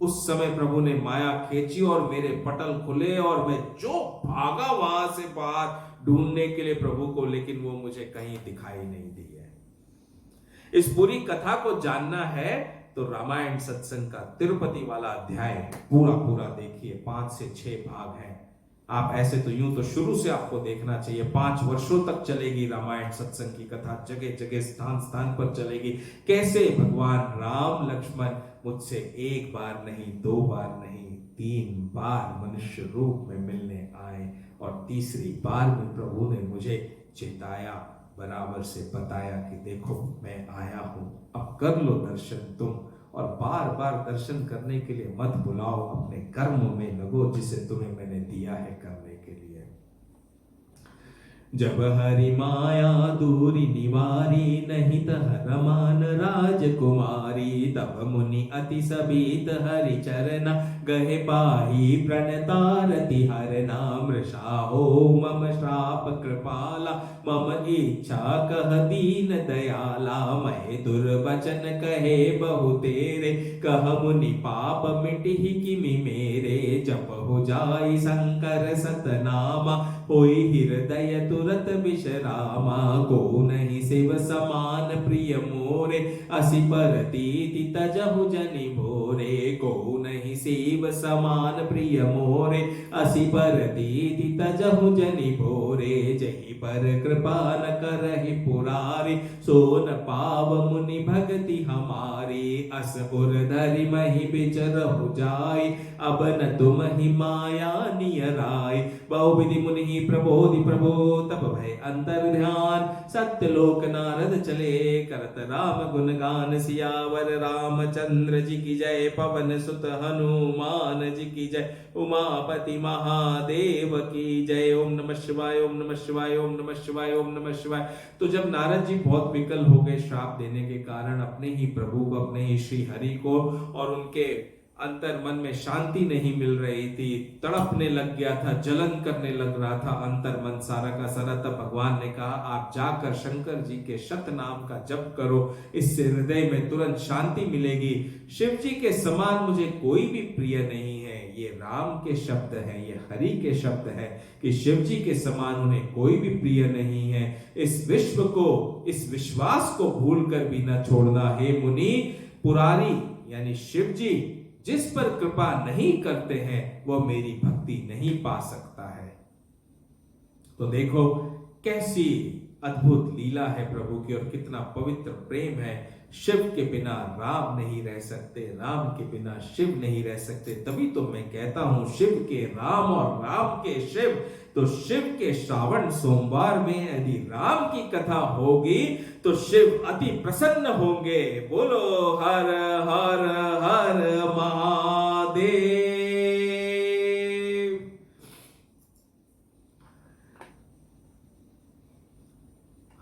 उस समय प्रभु ने माया खींची और मेरे पटल खुले और मैं जो भागा वहां से बाहर ढूंढने के लिए प्रभु को, लेकिन वो मुझे कहीं दिखाई नहीं दी है। इस पूरी कथा को जानना है तो रामायण सत्संग का तिरुपति वाला अध्याय पूरा देखिए, 5 से 6 भाग हैं। आप ऐसे तो यूं तो शुरू से आपको देखना चाहिए, 5 वर्षों तक चलेगी रामायण सत्संग की कथा, जगह जगह स्थान स्थान पर चलेगी। कैसे भगवान राम लक्ष्मण मुझसे 1 बार नहीं, 2 बार नहीं, 3 बार मनुष्य रूप में मिलने आए और तीसरी बार में प्रभु ने मुझे चेताया, बराबर से बताया कि देखो मैं आया हूं, अब कर लो दर्शन तुम, और बार बार दर्शन करने के लिए मत बुलाओ, अपने कर्मों में लगो जिसे तुम्हें मैंने दिया है करने के लिए। जब हरि माया दूरी निवारी, नहीं तह रमान राजकुमारी, तब मुनि अति सबीत हरि चरना, गहे पाही प्रणतारति हर नाम, ऋषाहो मम श्राप कृपाला, मम इच्छा कह दीन दयाला, मैं दुर्वचन कहे बहु तेरे, कह मुनि पाप मिटिहि किमि मेरे, जप हो जाई शंकर सतनामा, होई हृदय तुरत विश्रामा, को नहीं शिव समान प्रिय मोरे, असि परती प्रीति तजहु जनि भोरे, को नहीं शिव समान प्रिय मोरे। असी पर दीति तजहु जनि भोरे, जही पर कृपा न करहि पुरारी। सो न पाव मुनि भगति हमारी, अस उर धरि महि बिचरहु जाय। अब न तुम ही माया नियराय, बहुविधि मुनि प्रबोधि प्रभो तब भय अंतर ध्यान। सत्यलोक नारद चले करत राम गुणगान, सियावर रामचंद्र जी की जय, पवन सुत हनुमान जी की जय, उमापति महादेव की जय। ओम नमः शिवाय, ओम नमः शिवाय, ओम नमः शिवाय, ओम नमः शिवाय। तो जब नारद जी बहुत विकल हो गए श्राप देने के कारण, अपने ही प्रभु को, अपने ही श्री हरि को, और उनके अंतर मन में शांति नहीं मिल रही थी, तड़पने लग गया था, जलन करने लग रहा था अंतर मन सारा का सारा, तब भगवान ने कहा आप जाकर शंकर जी के शत नाम का जप करो, इससे हृदय में तुरंत शांति मिलेगी। शिव जी के समान मुझे कोई भी प्रिय नहीं है। ये राम के शब्द हैं, ये हरि के शब्द हैं कि शिव जी के समान उन्हें कोई भी प्रिय नहीं है। इस विश्व को, इस विश्वास को भूल कर भी न छोड़ना हे मुनि। पुरारी यानी शिव जी जिस पर कृपा नहीं करते हैं वो मेरी भक्ति नहीं पा सकता है। तो देखो कैसी अद्भुत लीला है प्रभु की, और कितना पवित्र प्रेम है। शिव के बिना राम नहीं रह सकते, राम के बिना शिव नहीं रह सकते। तभी तो मैं कहता हूं शिव के राम और राम के शिव। तो शिव के श्रावण सोमवार में यदि राम की कथा होगी तो शिव अति प्रसन्न होंगे। बोलो हर हर हर महादेव।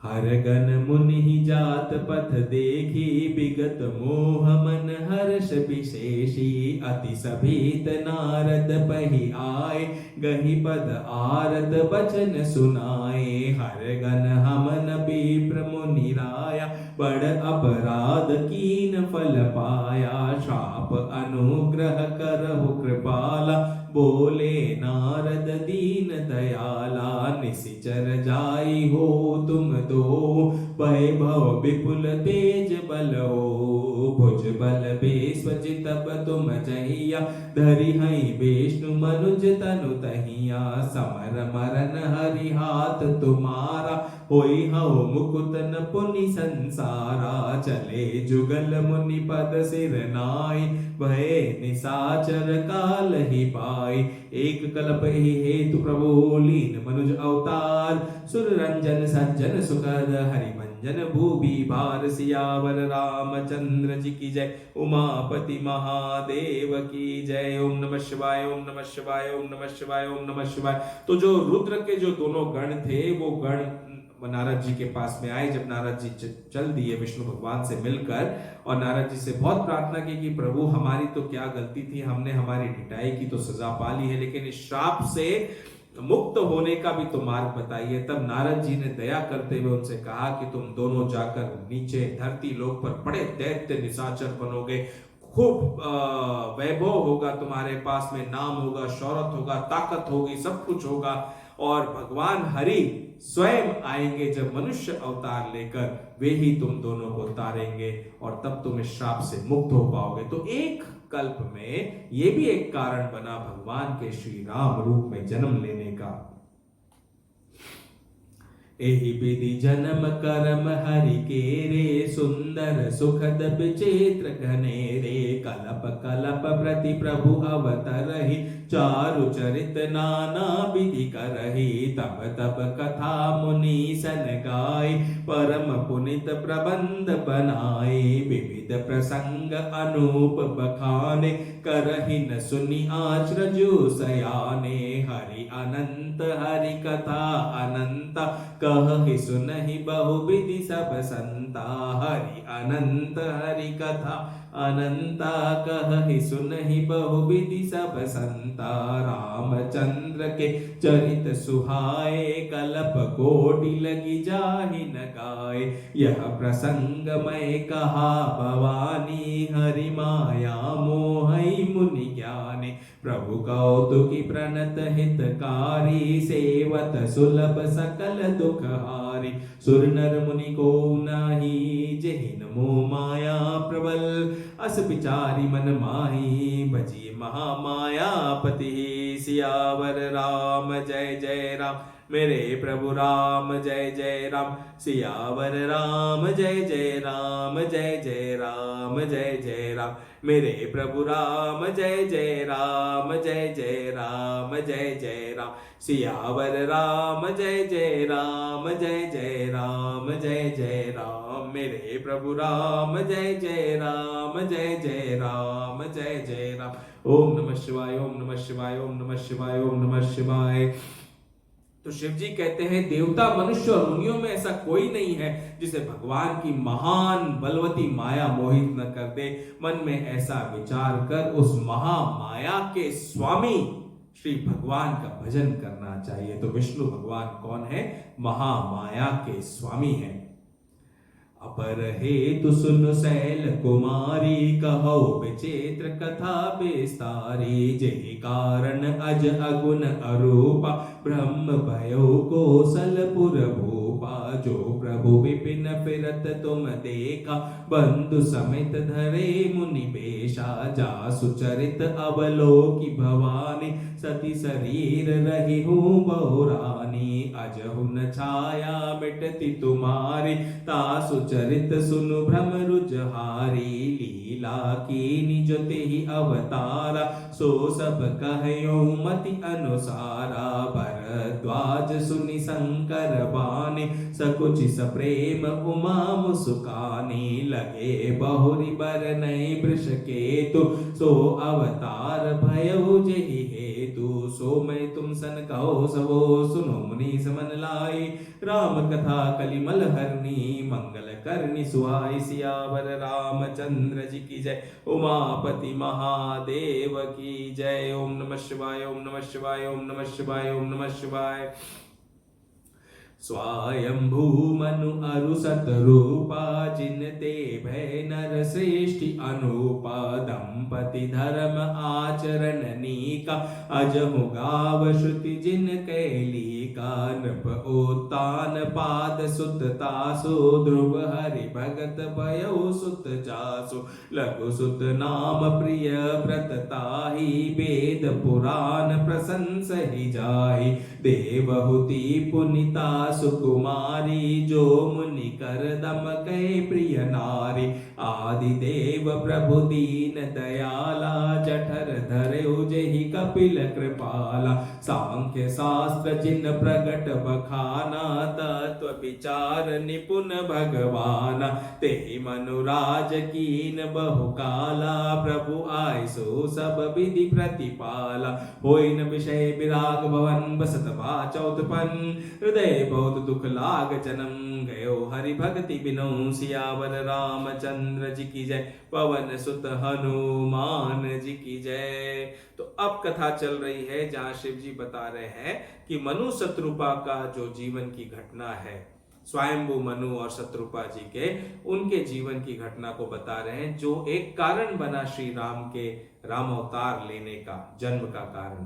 हर गण मुनि जात पथ देखी, विगत मोह मन हर्ष विशेषी। अति सभीत नारद पहि आए, गहि पद आरद बचन सुनाए। हर गण हमन विप्र मुनि राया, बड़ अपराध कीन फल पाया। श्राप अनुग्रह करहु कृपाला, बोले नारद दीन दयाला। निशिचर जाई हो तुम दो, वैभव विपुल तेज बल हो। भुज बल बेस्वचि तब तुम जहिया, धरि हई विष्णु मनुज तनु तहिया। समर मरन हरि हाथ तुम्हारा, होई हौ मुकुत न पुनि संसारा। चले जुगल मुनि पद सिर नाई, भय निशाचर काल ही पाई। एक कल्प ही हेतु प्रभु लीन मनुज अवतार। सुर रंजन सज्जन सुखद हरि मंजन भूपि भार। सियावर रामचंद्र जी की जय, उमापति महादेव की जय। ओम नमः शिवाय, ओम नमः शिवाय, ओम नमः शिवाय, ओम नमः शिवाय। तो जो रुद्र के जो दोनों गण थे वो गण नारद जी के पास में आए। जब नारद जी चल दिए विष्णु भगवान से मिलकर, और नारद जी से बहुत प्रार्थना की कि प्रभु हमारी तो क्या गलती थी, हमने हमारी ढिठाई की तो सजा पा ली है, लेकिन इस श्राप से मुक्त होने का भी तो मार्ग बताइए। तब नारद जी ने दया करते हुए उनसे कहा कि तुम दोनों जाकर नीचे धरती लोक पर बड़े दैत्य निशाचर बनोगे, खूब वैभव होगा तुम्हारे पास में, नाम होगा, शौहरत होगा, ताकत होगी, सब कुछ होगा। और भगवान हरि स्वयं आएंगे जब मनुष्य अवतार लेकर, वे ही तुम दोनों को तारेंगे और तब तुम इस श्राप से मुक्त हो पाओगे। तो एक कल्प में ये भी एक कारण बना भगवान के श्री राम रूप में जन्म लेने का। एहि विधि जन्म करम हरि के रे, सुंदर सुखद विचित्र घनेरे। कलप कलप प्रति प्रभु अवतरहि, चारु चरित नाना विधि करहि। तब तब कथा मुनि सन गाय, परम पुनित प्रबंध बनाए। विविध प्रसंग अनूप बखाने, करहि न सुनि आश्रजु सयाने। हरि अनंत हरि कथा अनंता, कहि सुनहि बहुविधि सब संता। हरि अनंत हरि कथा अनंता, कहि सुनहि बहुविधि सब संता। रामचंद्र के चरित सुहाए, कलप कोटि लगी जाहि न गाय। यह प्रसंग मैं कहा भवानी, हरि माया मोहि मुनि ज्ञानी। प्रभु कौतुकी प्रणत हितकारी, सेवत सुलभ सकल दुख हारी। सुर नर मुनि को नाही, जेहि नमो माया प्रबल। बस बिचारी मन माही, बजी महामायापति सियावर राम जय जय राम। मेरे प्रभु राम जय जय राम, सियावर राम जय जय राम, जय जय राम जय जय राम। मेरे प्रभु राम जय जय राम, जय जय राम जय जय राम। सियावर राम जय जय राम, जय जय राम जय जय राम। मेरे प्रभु राम जय जय राम, जय जय राम जय जय राम। ओम नमः शिवाय, ओम नमः शिवाय, ओम नमः शिवाय, ओम नमः शिवाय। तो शिव जी कहते हैं देवता, मनुष्य और मुनियों में ऐसा कोई नहीं है जिसे भगवान की महान बलवती माया मोहित न कर दे। मन में ऐसा विचार कर उस महामाया के स्वामी श्री भगवान का भजन करना चाहिए। तो विष्णु भगवान कौन है? महामाया के स्वामी हैं। अपर हेतु सुन शैल कुमारी, कहो विचित्र कथा विस्तारी। जेहि कारण अज अगुन अरूपा, ब्रह्म भयो कौशलपुर भूपा। जो प्रभु विपिन फिरत तुम देखा, बंधु समेत धरे मुनि बेशा। जासु चरित अवलोकि भवानी, सती शरीर रही हूँ बहुरानी। अजहुन छाया मिटती तुम्हारी, तासु चरित सुनु भ्रम रुजहारी। लीला कीनी जो तेहि अवतारा, सो सब कहयो मति अनुसारा। भरद्वाज सुनि शंकर बानी, सकुचि सप्रेम उमा मुसुकानी। लगे बहुरी बरनई वृष केतु, सो अवतार भयउ जेहि हेतु। सो मैं तुम सन कहो सबो, सुनो मुनि समन लाई। राम कथा कलिमल हरनी, मंगल करनी सुहाई। सियावर रामचंद्र जी की जय, उमापति महादेव की जय। ओम नमः शिवाय, ओम नमः शिवाय, ओम नमः शिवाय, ओम नमः शिवाय। स्वयंभू मनु अरु सतरूपा, जिनते भय नर श्रेष्ठि अनूपा। दंपति धर्म आचरण नीका, अजहु गाव श्रुति जिन कैलिका। नृप उत्तान पाद सुत तासु, ध्रुव हरि भगत भयो सुत जासु। लघु सुत नाम प्रिय व्रत ताहि, वेद पुराण प्रशंस ही जाहि। देवहुति पुनिता सुकुमारी, जो मुनि कर दम कै प्रिय नारी। आदि देव प्रभु दीन दयाला, जठर धरे जेहि कपिल कृपाला। सांख्य शास्त्र जिन प्रगट बखाना, तत्व विचार निपुण भगवाना। तेहि मनुराज कीन बहुकाला, प्रभु आयसो सब विधि प्रतिपाला। होई न विषय विराग भवन, बसत वाचा उत्पन्न। हृदय बहुत दुख लाग जन्म, गयो हरि भक्ति बिनु। सियावर रामचंद्र जी की जय, पवन सुत हनुमान जी की जय। तो अब कथा चल रही है जहां शिव जी बता रहे हैं कि मनु शत्रुपा का जो जीवन की घटना है, स्वयंभू मनु और शत्रुपा जी के, उनके जीवन की घटना को बता रहे हैं, जो एक कारण बना श्री राम के राम अवतार लेने का, जन्म का कारण।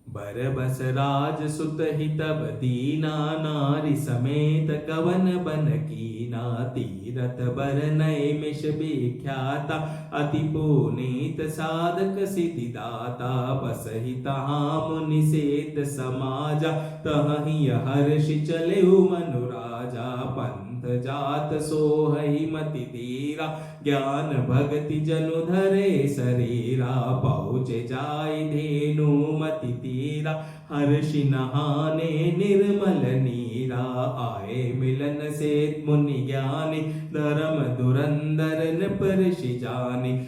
बरबस राज सुत ही तब दीना, नारी समेत कवन बन कीना। तीरथ बर नय मिष विख्याता, अति पुनीत साधक सिद्धि दाता। बस ही तहाँ मुनि सेत समाजा, तहि हर्षि चले मनुराजा। पंथ जात सोहई मति धीरा, ज्ञान भक्ति जनु धरे शरीरा। पहुँचे जाय धेनु मति तीरा, हर्षि नहाने निर्मल नीरा। आए मिलन से मुनि ज्ञानी, धर्म धुरंधर नृप ऋषि जानी।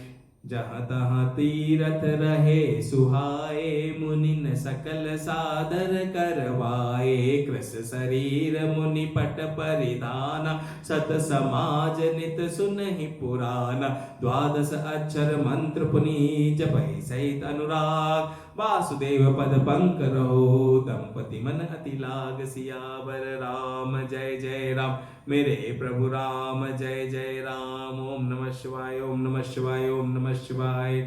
जहाँ तहाँ तीरथ रहे सुहाए, मुनिन सकल सादर करवाए। कृस शरीर मुनि पट परिधाना, सत समाज नित सुनहि पुराना। द्वादश अक्षर मंत्र पुनि जपहि सहित अनुराग। वासुदेव पद पंकरो, दंपति मन अति लाग। सियावर राम जय जय राम, मेरे प्रभु राम जय जय राम। ओम नमः शिवाय, ओम नमः शिवाय, ओम नमः शिवाय।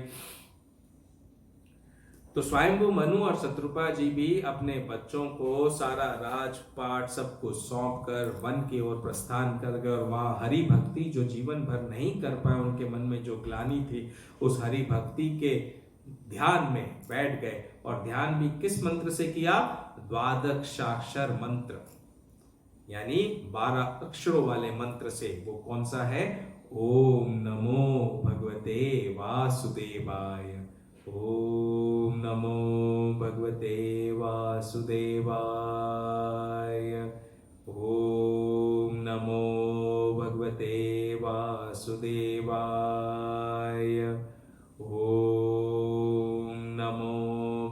तो स्वयंभू मनु और शत्रुपा जी भी अपने बच्चों को सारा राजपाट सब कुछ सौंप कर वन की ओर प्रस्थान कर गए और वहां हरि भक्ति जो जीवन भर नहीं कर पाए, उनके मन में जो ग्लानि थी, उस हरि भक्ति के ध्यान में बैठ गए। और ध्यान भी किस मंत्र से किया? द्वादशाक्षर मंत्र, यानी 12 अक्षरों वाले मंत्र से। वो कौन सा है? ओम नमो भगवते वासुदेवाय, ओम नमो भगवते वासुदेवाय, ओम नमो भगवते वासुदेवाय, ओम नमो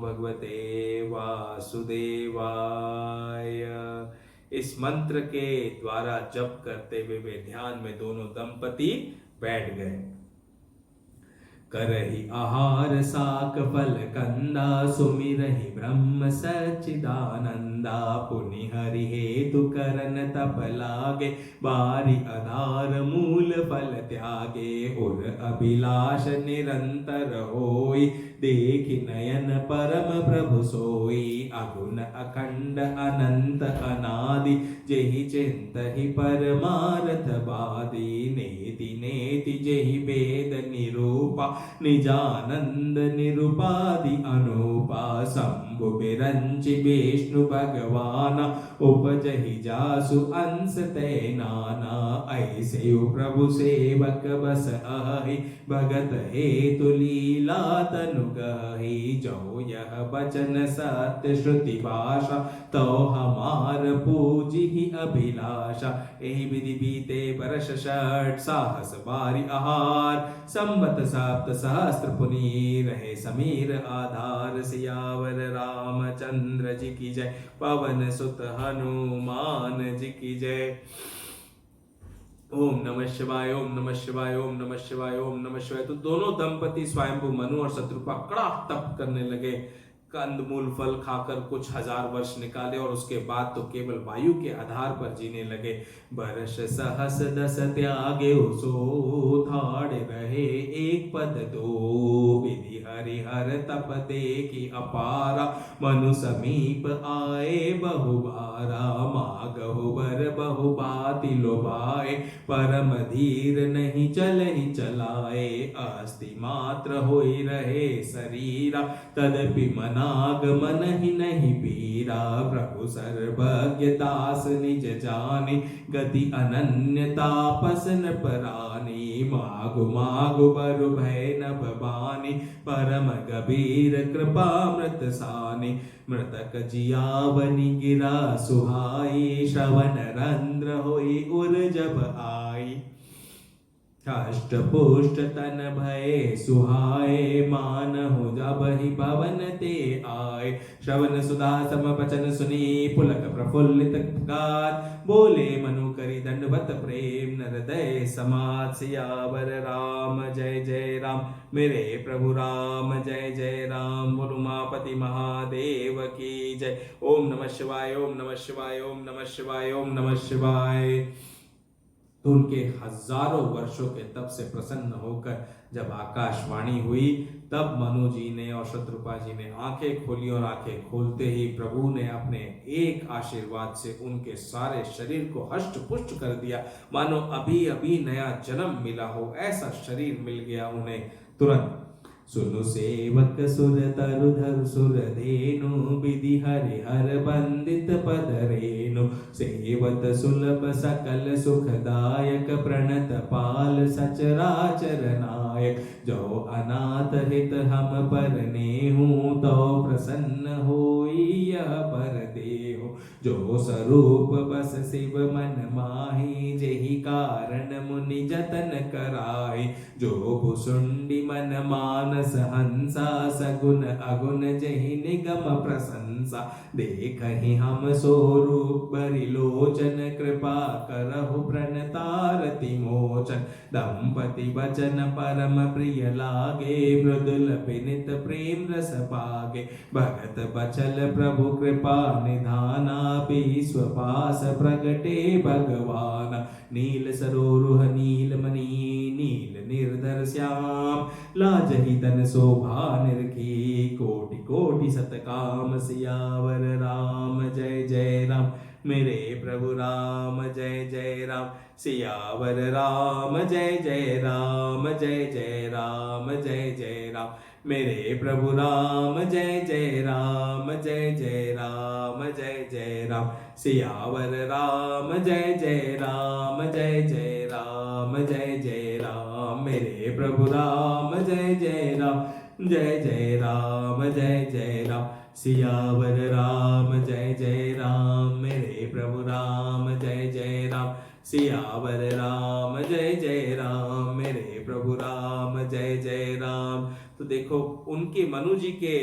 भगवते वासुदेवाय। इस मंत्र के द्वारा जप करते हुए वे ध्यान में दोनों दंपति बैठ गए। करहि आहार साक फल कंदा, सुमिरहि ब्रह्म सच्चिदानंदा, पुनि हरि हेतु करन तप लागे, बारी आधार मूल फल त्यागे, उर अभिलाष निरंतर होई, देखि नयन परम प्रभु सोई, अगुण अखंड अनंत अनादि, जेहि चिंतहि परमार्थ बादी, नेति नेति जेहि वेद निरूपा, निजानंद निरुपादि अनुपा, शंभु बिरंचि विष्णु भगवान, उपजहि जासु अंश ते नाना, ऐसे प्रभु सेवक बस आहि, भगत हेतु लीला तनु गहि, जो यह वचन सत्य श्रुति भाषा, तो हमार पूजी अभिलाषा, एहि विधि बीते बरस षट, साहस बारी आहार, संबत सप्त सहस्त्र पुनि, रहे समीर आधार, सियावर रामचंद्र जी की जय, पवन सुत हनुमान जी की जय। ओम नमः शिवाय, ओम नमः शिवाय, ओम नमः शिवाय, ओम नमः शिवाय। तो दोनों दंपति स्वयंभू मनु और शत्रुपा कड़ा तप करने लगे, कंदमूल फल खाकर कुछ हजार वर्ष निकाले और उसके बाद तो केवल वायु के आधार पर जीने लगे। वर्ष सहस दस त्यागे सो, थाड़ रहे एक पद दो, विधि हरिहर तप देखी अपारा, मनु समीप आए बहुबारा, मागहु बर बहुबाति लोभाए, परम धीर नहीं चलहि चलाए, अस्ति मात्र होई रहे शरीरा, तदपि मनागमन ही नहीं पीरा, प्रभु सर्वज्ञ दास निज जाने, गति अनन्य तापस नृपरानी, मागु मागु बरु भय नभ बानी, परम गभीर कृपामृत सानी, मृतक जियावनि गिरा सुहाई, श्रवण रंध्र होई उर जब आई, हष्ट पुष्ट तन भय सुहाए, मानहु जब ही भवन ते आए, श्रवण सुधा सम बचन सुनी, पुलक प्रफुल्लित कार, बोले मनु करी दंडवत प्रेम, नरदय समाज, सियावर राम जय जय राम, मेरे प्रभु राम जय जय राम, बोलो उमापति महादेव की जय। ओम नमः शिवाय, ओम नमः शिवाय, ओम नमः शिवाय, ओम नमः शिवाय। तो उनके हजारों वर्षों के तप से प्रसन्न होकर जब आकाशवाणी हुई, तब मनु जी ने और शत्रुपा जी ने आंखें खोली और आंखें खोलते ही प्रभु ने अपने एक आशीर्वाद से उनके सारे शरीर को हष्ट पुष्ट कर दिया, मानो अभी अभी नया जन्म मिला हो, ऐसा शरीर मिल गया उन्हें तुरंत। सुनु सेवक सुर तरु धर सुर धेनु, विधि हरि हर बंदित पद रेनु, सेवत सुलभ सकल सुखदायक, प्रणत पाल सचराचर नायक, जो अनाथ हित हम पर नेहु, तो प्रसन्न होई यह पर देहु, जो स्वरूप बस शिव मन माही, जेहि कारण मुनि जतन कराई, जो भुसुंडी मन मानस हंसा, सगुन अगुन जहि निगम प्रशंसा, देखहि हम स्वरूप बरि लोचन, कृपा करहु प्रणतार आरती मोचन। दंपति वचन परम प्रिय लागे, मृदुल विनित प्रेम रस पागे। भगत बचल प्रभु कृपा निधाना, विश्व पास प्रगटे भगवान। नील सरोरुह नील मणि, नील निर्धर श्याम। लाजहि तन शोभा निरखी, कोटि कोटि सतकाम। सियावर राम जय जय राम, मेरे प्रभु राम जय जय राम। सियावर राम जय जय राम, जय जय राम जय जय राम। मेरे प्रभु राम जय जय राम, जय जय राम जय जय राम। सियावर राम जय जय राम, जय जय राम जय जय राम। मेरे प्रभु राम जय जय राम, जय जय राम जय जय राम। सियावर राम जय जय राम, मेरे प्रभु राम जय जय राम। सियावर राम जय जय राम, मेरे प्रभु राम जय जय राम। तो देखो उनके मनु जी के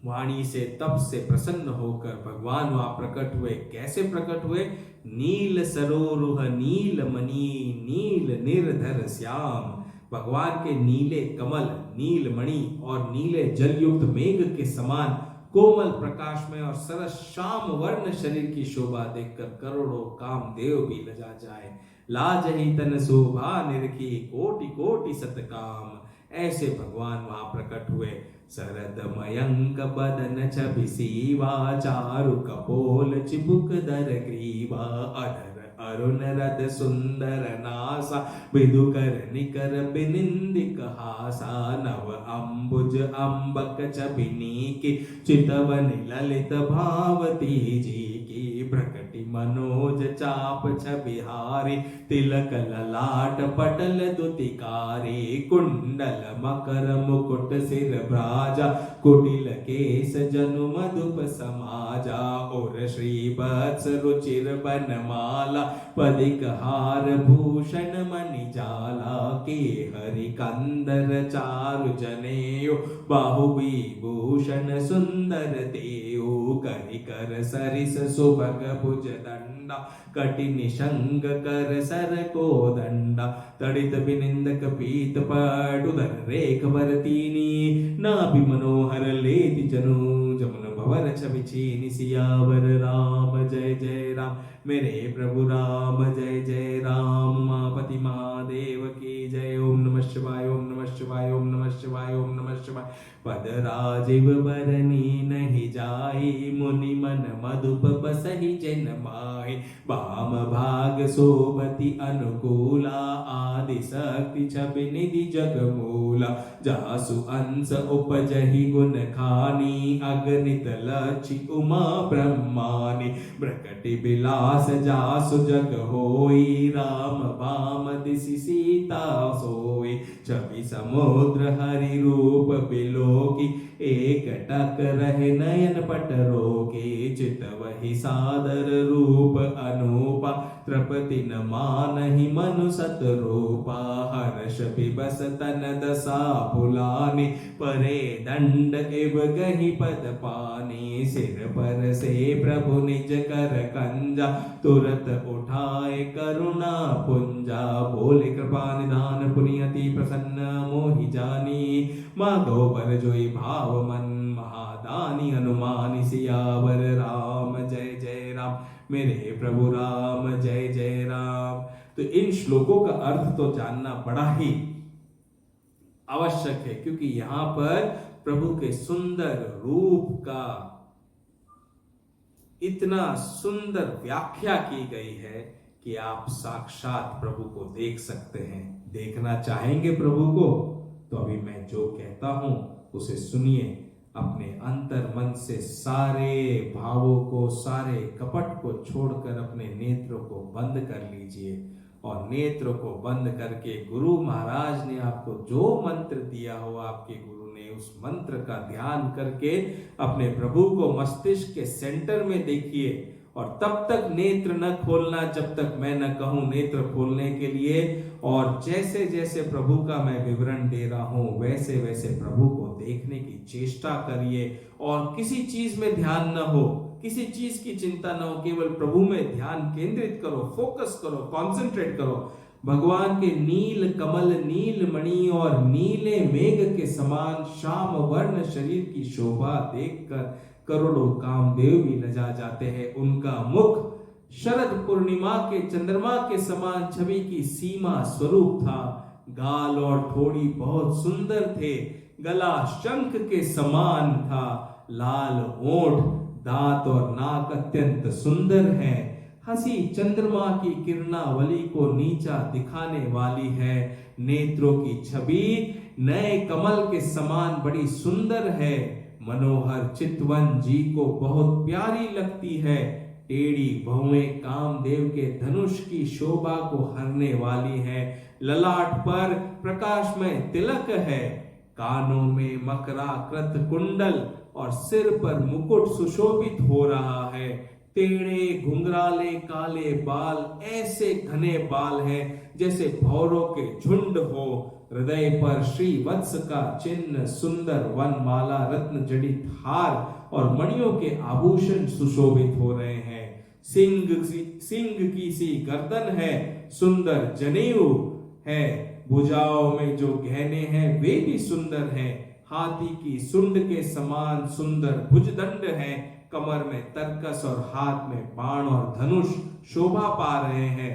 वाणी से तप से प्रसन्न होकर भगवान वहां प्रकट हुए। कैसे प्रकट हुए? नील सरोरुह नील मणि, नील निर्धर श्याम। भगवान के नीले कमल, नील मणि और नीले जलयुक्त मेघ के समान कोमल प्रकाश में और सरस श्याम वर्ण शरीर की शोभा देखकर करोड़ों कामदेव भी लजा जाए। लाजहि तन शोभा निरखी, कोटि कोटि सतकाम। ऐसे भगवान वहां प्रकट हुए। शरद मयंक बदन छवि सीवा, चारु कपोल चिबुक दर ग्रीवा। अधर अरुण रद सुंदर नासा, विदुकर निकर बिनिंदिक हासा। नव अंबुज अंबक छबिनी की, चितवन ललित भावती जी की। प्रकटि मनोज चाप छबिहारी, तिलक ललाट पटल दुतिकारी। कुंडल मकर मुकुट सिर भ्राजा, कुटिल केस जनु मधुप समाजा। और श्री वत्स रुचिर बनमाला, पदिक हार भूषण मणि जाला। के हरि कंदर चारु जनेऊ, बाहु विभूषण सुंदर देऊ। करि कर सरिस सुभग भुज दंडा, कटि निशंग कर सर को दंडा। तड़ित बिनिंदक पीत पट, उदर रेख भरतीनी। नाभि मनोहर लेति जनु, जमुन भवर छवि छीनि। सियावर राम जय जय राम, मेरे प्रभु राम जय जय राम। उमापति महादेव की जय। ओम नमः शिवाय, ओम नमः शिवाय, ओम नमः शिवाय, ओम नमः शिवाय। पद राजीव बरनी नहीं जाई, मुनि मन मधुप बसहि जिन माहि। वाम भाग शोभति अनुकूला, आदि शक्ति छवि निधि जग मूला। जासु अंश उपजहि गुण खानी, अगणित लक्षि उमा ब्रह्मानी। प्रकटि विलास जासु जग होई, राम वाम दिसि सीता सोई। छवि समुद्र हरि रूप बिलोकी, एक टक रहे नयन पट रोकी। चित वही सादर रूप अनूपा, तृपति न मानहि मनु सत रूपा। हर्ष विबस तन दशा फुलानी, परे दंड एव गहि पद पानी। सिर पर से प्रभु निज कर कंजा, तुरत उठाए करुणा पुंजा। बोले कृपा निधान पुनियति प्रसन्न, मोहि जानी। माधो बर जोई भाव मन, महादानी अनुमानी। सियावर राम जय जय राम, मेरे प्रभु राम जय जय राम। तो इन श्लोकों का अर्थ तो जानना बड़ा ही आवश्यक है, क्योंकि यहां पर प्रभु के सुंदर रूप का इतना सुंदर व्याख्या की गई है कि आप साक्षात प्रभु को देख सकते हैं। देखना चाहेंगे प्रभु को तो अभी मैं जो कहता हूं उसे सुनिए। अपने अंतर मन से सारे भावों को, सारे कपट को छोड़कर अपने नेत्रों को बंद कर लीजिए और नेत्रों को बंद करके गुरु महाराज ने आपको जो मंत्र दिया हो, आपके गुरु ने, उस मंत्र का ध्यान करके अपने प्रभु को मस्तिष्क के सेंटर में देखिए। और तब तक नेत्र न खोलना जब तक मैं न कहूं नेत्र खोलने के लिए। और जैसे जैसे प्रभु का मैं विवरण दे रहा हूं वैसे वैसे प्रभु को देखने की चेष्टा करिए। और किसी चीज में ध्यान न हो, किसी चीज की चिंता न हो, केवल प्रभु में ध्यान केंद्रित करो, फोकस करो, कंसंट्रेट करो। भगवान के नील कमल, नील मणि और नीले मेघ के समान श्याम वर्ण शरीर की शोभा देखकर करोड़ों कामदेव भी लजा जाते हैं। उनका मुख शरद पूर्णिमा के चंद्रमा के समान छवि की सीमा स्वरूप था। गाल और ठोड़ी बहुत सुंदर थे, गला शंख के समान था, लाल होंठ, दांत और नाक अत्यंत सुंदर है। हंसी चंद्रमा की किरणावली को नीचा दिखाने वाली है। नेत्रों की छवि नए कमल के समान बड़ी सुंदर है। मनोहर चितवन जी को बहुत प्यारी लगती है। टेढ़ी बहुएं कामदेव के धनुष की शोभा को हरने वाली है। ललाट पर प्रकाशमय तिलक है, कानों में मकराकृत कुंडल और सिर पर मुकुट सुशोभित हो रहा है। टेढ़े घुंघराले काले बाल ऐसे घने बाल हैं जैसे भौरों के झुंड हो। हृदय पर श्री वत्स का चिन्ह, सुंदर वनमाला, रत्न जड़ित हार और मणियों के आभूषण सुशोभित हो रहे हैं। सिंह की सी गर्दन है, सुंदर जनेऊ है। भुजाओं में जो गहने हैं वे भी सुंदर हैं। हाथी की सुंड के समान सुंदर भुजदंड है। कमर में तरकस और हाथ में बाण और धनुष शोभा पा रहे हैं।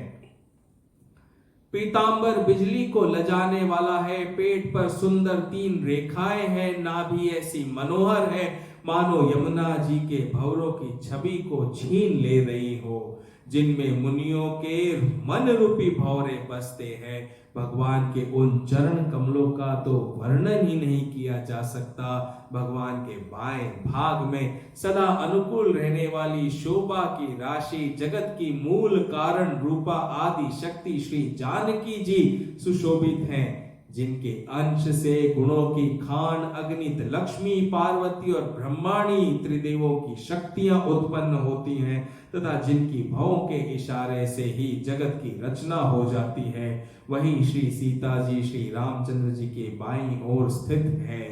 पीतांबर बिजली को लजाने वाला है। पेट पर सुंदर 3 रेखाएं हैं। नाभि ऐसी मनोहर है मानो यमुना जी के भंवरों की छवि को छीन ले रही हो, जिनमें मुनियों के मन रूपी भंवरे बसते हैं। भगवान के उन चरण कमलों का तो वर्णन ही नहीं किया जा सकता। भगवान के बाएं भाग में सदा अनुकूल रहने वाली शोभा की राशि, जगत की मूल कारण रूपा आदि शक्ति श्री जानकी जी सुशोभित हैं, जिनके अंश से गुणों की खान अग्नित लक्ष्मी, पार्वती और ब्रह्माणी त्रिदेवों की शक्तियां उत्पन्न होती हैं तथा जिनकी भवों के इशारे से ही जगत की रचना हो जाती है। वहीं श्री सीता जी श्री रामचंद्र जी के बाईं ओर स्थित है।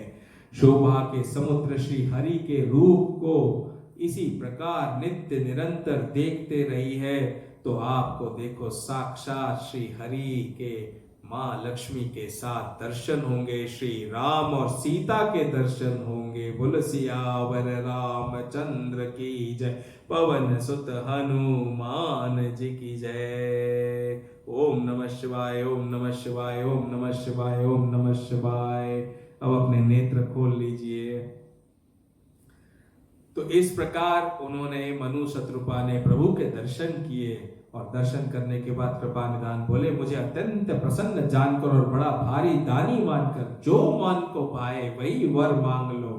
शोभा के समुद्र श्री हरि के रूप को इसी प्रकार नित्य निरंतर देखते रही है तो आपको देखो साक्षात श्री हरि के माँ लक्ष्मी के साथ दर्शन होंगे, श्री राम और सीता के दर्शन होंगे। बोल सियावर रामचंद्र की जय, पवन सुत हनुमान जी की जय। ओम नमः शिवाय, ओम नमः शिवाय, ओम नमः शिवाय, ओम नमः शिवाय। अब अपने नेत्र खोल लीजिए। तो इस प्रकार उन्होंने मनु शत्रुपा ने प्रभु के दर्शन किए और दर्शन करने के बाद कृपा निधान बोले, मुझे अत्यंत प्रसन्न जानकर और बड़ा भारी दानी मानकर जो मन को पाए वही वर मांग लो।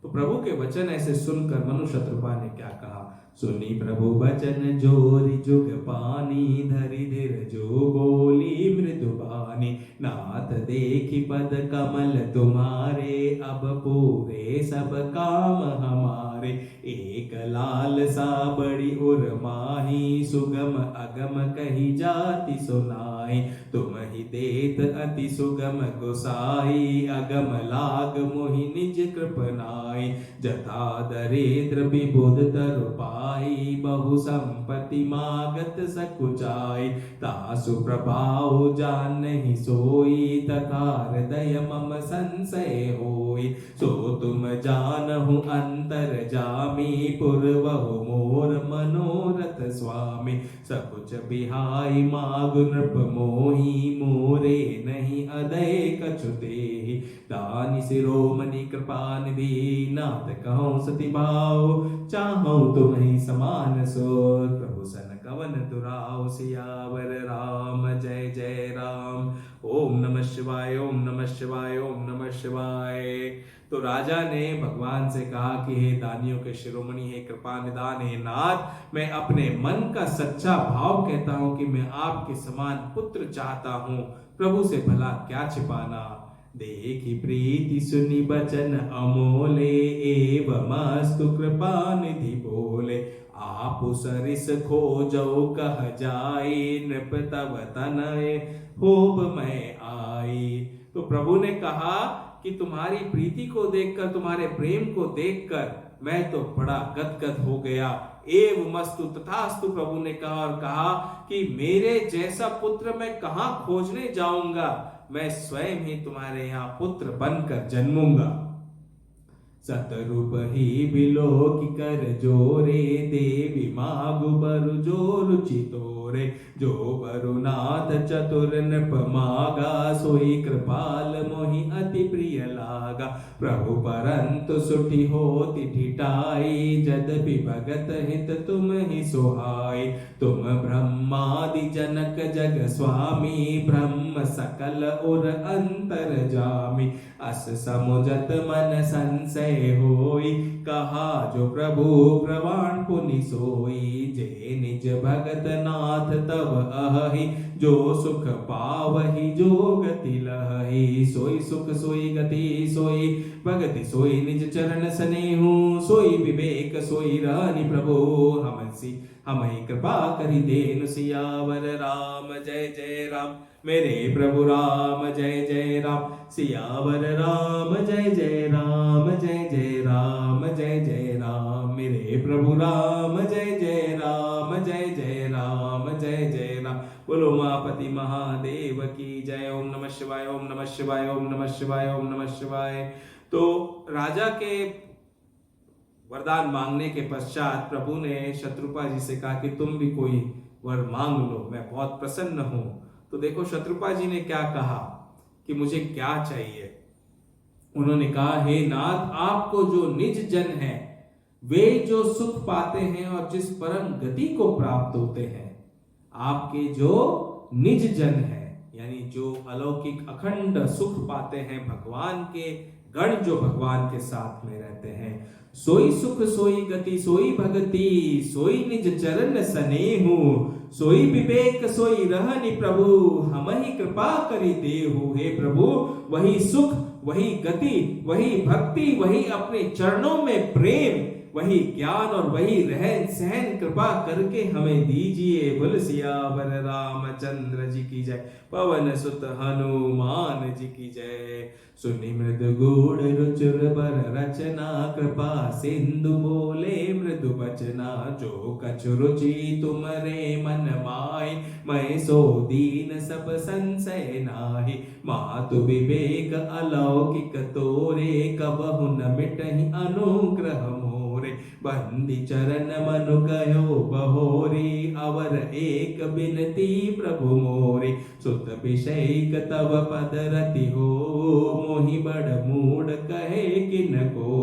तो प्रभु के वचन ऐसे सुनकर मनु शत्रुपा ने क्या कहा? सुनी प्रभु वचन जोरी जुग पानी, धरि धीर जो बोली मृदु बानी। नाथ देखी पद कमल तुम्हारे, अब पूरे सब काम हमारे। एक लाल सा बड़ी उर माही, सुगम अगम कही जाति सुनाई। तुम ही देत अति सुगम गोसाई, अगम लाग मोहि निज कृपनाई। जथा दरिद्र विबुध तरु पाई, बहु संपत्ति मागत सकुचाई। तासु प्रभाव जान नहीं सोई, तथा हृदय मम संशय होई। सो तुम जानहु अंतर जामी, पूर्वहु मोर मनोरथ स्वामी। सकुच बिहाई मागु नृप मोही, मोरे नहीं अदय कछु देहि। दानि शिरोमणि कृपा निधि, नाथ कहूँ सति भाव। चाहूँ तुम ही समान सोर, प्रभु सन कवन दुराव। सियावर राम जय जय राम। ओम नमः शिवाय, ओम नमः शिवाय, ओम नमः शिवाय। तो राजा ने भगवान से कहा कि हे दानियों के शिरोमणि, हे कृपा निदान, हे नाथ, मैं अपने मन का सच्चा भाव कहता हूं कि मैं आपके समान पुत्र चाहता हूं। प्रभु से भला क्या छिपाना। देखी प्रीति सुनी बचन अमोले, एवमस्तु कृपा निधि बोले। आप सरिस खोजो कह जाए, नृप तव तनय होब मैं आई। तो प्रभु ने कहा कि तुम्हारी प्रीति को देखकर, तुम्हारे प्रेम को देखकर मैं तो बड़ा गदगद हो गया। एव मस्तु तथास्तु प्रभु ने कहा और कहा कि मेरे जैसा पुत्र मैं कहां खोजने जाऊंगा, मैं स्वयं ही तुम्हारे यहाँ पुत्र बनकर जन्मूंगा। सतरूप ही बिलो की कर जोरे, देवी मागु बरु जो रुचि तोरे, जो बरुनाथ चतुर नृप मागा, सोई कृपाल मोहि अति प्रिय लागा। प्रभु परंतु सुठी होति ठिठाई, जदपि भगत हित तुम ही सोहाई। तुम ब्रह्मादि जनक जग स्वामी, ब्रह्म सकल और अंतर जामी। अस समुझत मन संशय होई, कहा जो प्रभु प्रवान पुनि सोई। जे निज भगत नाथ तब अहि, जो सुख पावहि जो गति लहि। सोई सुख सोई गति सोई भगति, सोई निज चरण स्नेहु। सोई विवेक सोई रानी प्रभु, हमहि कृपा करि देनु सियावर राम। जय जय राम मेरे प्रभु राम, जय जय राम सियावर राम। जय जय राम, जय जय राम, जय जय राम मेरे प्रभु राम। जय जय राम, जय जय राम, जय जय राम। बोलो उमापति महादेव की जय। ओम नमः शिवाय, ओम नमः शिवाय, ओम नमः शिवाय, ओम नमः शिवाय। तो राजा के वरदान मांगने के पश्चात प्रभु ने शत्रुपा जी से कहा कि तुम भी कोई वर मांग लो, मैं बहुत प्रसन्न हूं। तो देखो शत्रुपा जी ने क्या कहा कि मुझे क्या चाहिए। उन्होंने कहा, हे नाथ, आपको जो निज जन है वे जो सुख पाते हैं और जिस परम गति को प्राप्त होते हैं, आपके जो निज जन है यानी जो अलौकिक अखंड सुख पाते हैं, भगवान के गण जो भगवान के साथ में रहते हैं, सोई सुख सोई गति सोई भगति, सोई निज चरण स्नेहु। सोई विवेक सोई रहनि प्रभु, हमहि कृपा करि देहु। हे प्रभु, वही सुख वही गति वही भक्ति वही अपने चरणों में प्रेम, वही ज्ञान और वही रहन सहन कृपा करके हमें दीजिए। बोल सियावर रामचंद्र जी की जय, पवन सुत हनुमान जी की जय। सुनि मृदु गूढ़ रुचुर बर रचना, कृपा सिंधु बोले मृदु बचना। जो कछु रुचि तुमरे मन माय, मैं सो दीन सब संशय नाहि। मातु विवेक अलौकिक तोरे, कबहु न मिटहि अनुग्रह मोरे। बंदी चरण मनु कहो बहोरी, अवर एक बिनती प्रभु मोरे। सुत विषयक तब पद रति हो, मोहि बड़ मूड कहे किन को।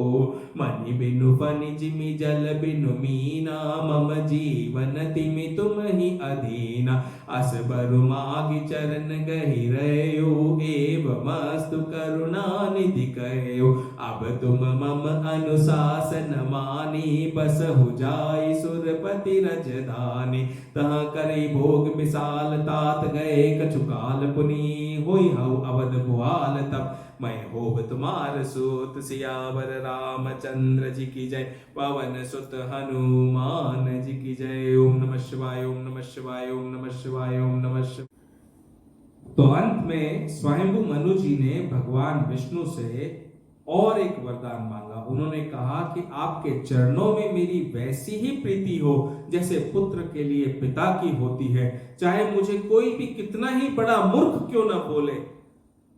मनि बिनु फनि जिमि जल बिनु मीना, मम जीवन तिमि तुम ही अधीना। अस बरु मागि चरण गहि रयो, एव मस्तु करुणा निधि कयो। अब तुम मम अनुशासन मानी, बसहु जाय सुरपति रजधानी। तहाँ करी भोग विशाल तात गए, कछु काल पुनि होई हऊ अवध भुआल। तब मैं होब तुम्हार सूत, सियावर रामचंद्र जी की जय, पवन सुत हनुमान जी की जय। ओम नमः शिवाय, ओम नमः शिवाय, ओम नमः शिवाय, ओम नमः शिवाय। तो अंत में स्वयंभू मनु जी ने भगवान विष्णु से और एक वरदान मांगा। उन्होंने कहा कि आपके चरणों में मेरी वैसी ही प्रीति हो जैसे पुत्र के लिए पिता की होती है। चाहे मुझे कोई भी कितना ही बड़ा मूर्ख क्यों ना बोले,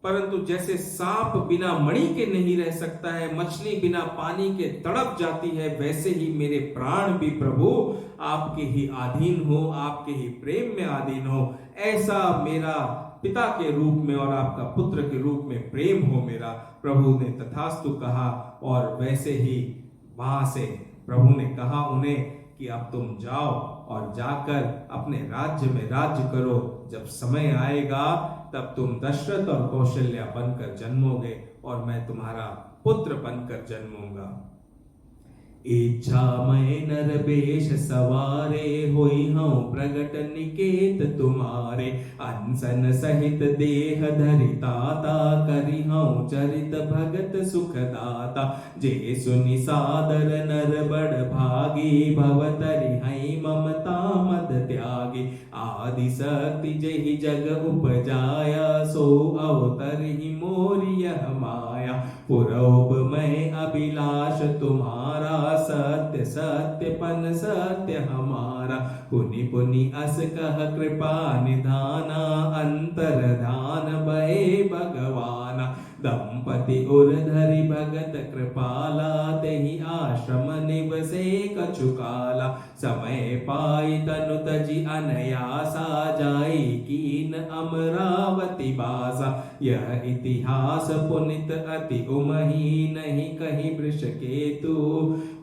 परंतु जैसे सांप बिना मणि के नहीं रह सकता है, मछली बिना पानी के तड़प जाती है, वैसे ही मेरे प्राण भी प्रभु आपके ही अधीन हो, आपके ही प्रेम में अधीन हो। ऐसा मेरा पिता के रूप में और आपका पुत्र के रूप में प्रेम हो मेरा। प्रभु ने तथास्तु कहा और वैसे ही वहां से प्रभु ने कहा उन्हें कि अब तुम जाओ और जाकर अपने राज्य में राज्य करो। जब समय आएगा तब तुम दशरथ और कौशल्या बनकर जन्मोगे और मैं तुम्हारा पुत्र बनकर जन्मूंगा। इच्छा मैं नर बेश सवारे, होई हूँ प्रगट निकेत तुम्हारे। अनसन सहित देह धरिताता, करी हूँ चरित भगत सुखदाता। जे सुनि सादर नर बड़ भागी, भवतरि हई ममता मद त्यागी। लागे। आदि शक्ति जहि जग उपजाया, सो अवतर ही मोरी यह माया। पुरौब मैं अभिलाष तुम्हारा, सत्य सत्यपन सत्य हमारा। पुनि पुनि अस कह कृपा निधाना, अंतर ध्यान भये भगवाना। दंपति उर धरि भगत कृपाला, तेहि आश्रम निवसे कछुकाला। समय पाई तनु तजि अनयासा, जाई कीन अमरावती बासा। यह इतिहास पुनित अति उमही, नहीं कहीं वृष केतु।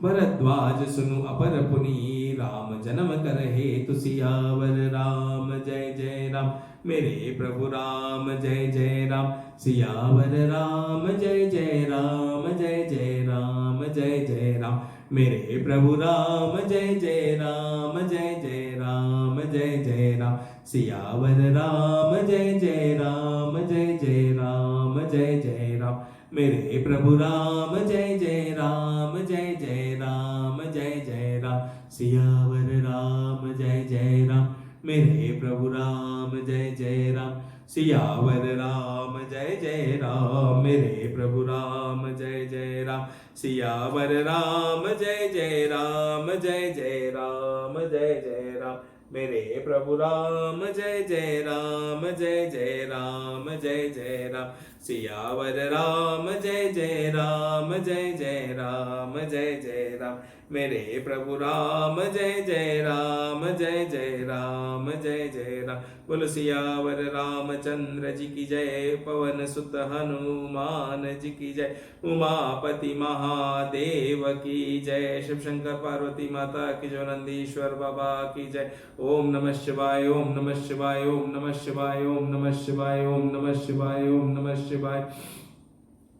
भरद्वाज सुनु अपर पुनि, राम जन्म कर हेतु। सियावर राम जय जय राम, मेरे प्रभु राम जय जय राम। सियावर राम जय जय राम, जय जय राम जय जय राम। मेरे प्रभु राम जय जय राम, जय जय राम जय जय राम। सियावर राम जय जय राम, जय जय राम जय जय राम। मेरे प्रभु राम जय जय राम, जय जय राम जय जय राम। सियावर राम जय जय राम, मेरे प्रभु राम जय जय राम। सियावर राम जय जय राम, मेरे प्रभु राम जय जय राम। सियावर राम जय जय राम, जय जय राम जय जय राम। मेरे प्रभु राम जय जय राम, जय जय राम जय जय राम। सियावर राम जय जय राम, जय जय राम जय जय राम। मेरे प्रभु राम जय जय राम, जय जय राम जय जय राम। बोलो सियावर रामचंद्र जी की जय, पवन सुत हनुमान जी की जय, उमापति महादेव की जय, शिव शंकर पार्वती माता की जय, नंदीश्वर बाबा की जय। ओम नमः शिवाय, ओम नमः शिवाय, ओम नमः शिवाय, ओम नमः शिवाय, ओम नमः शिवाय, ओम नमः शिवाय।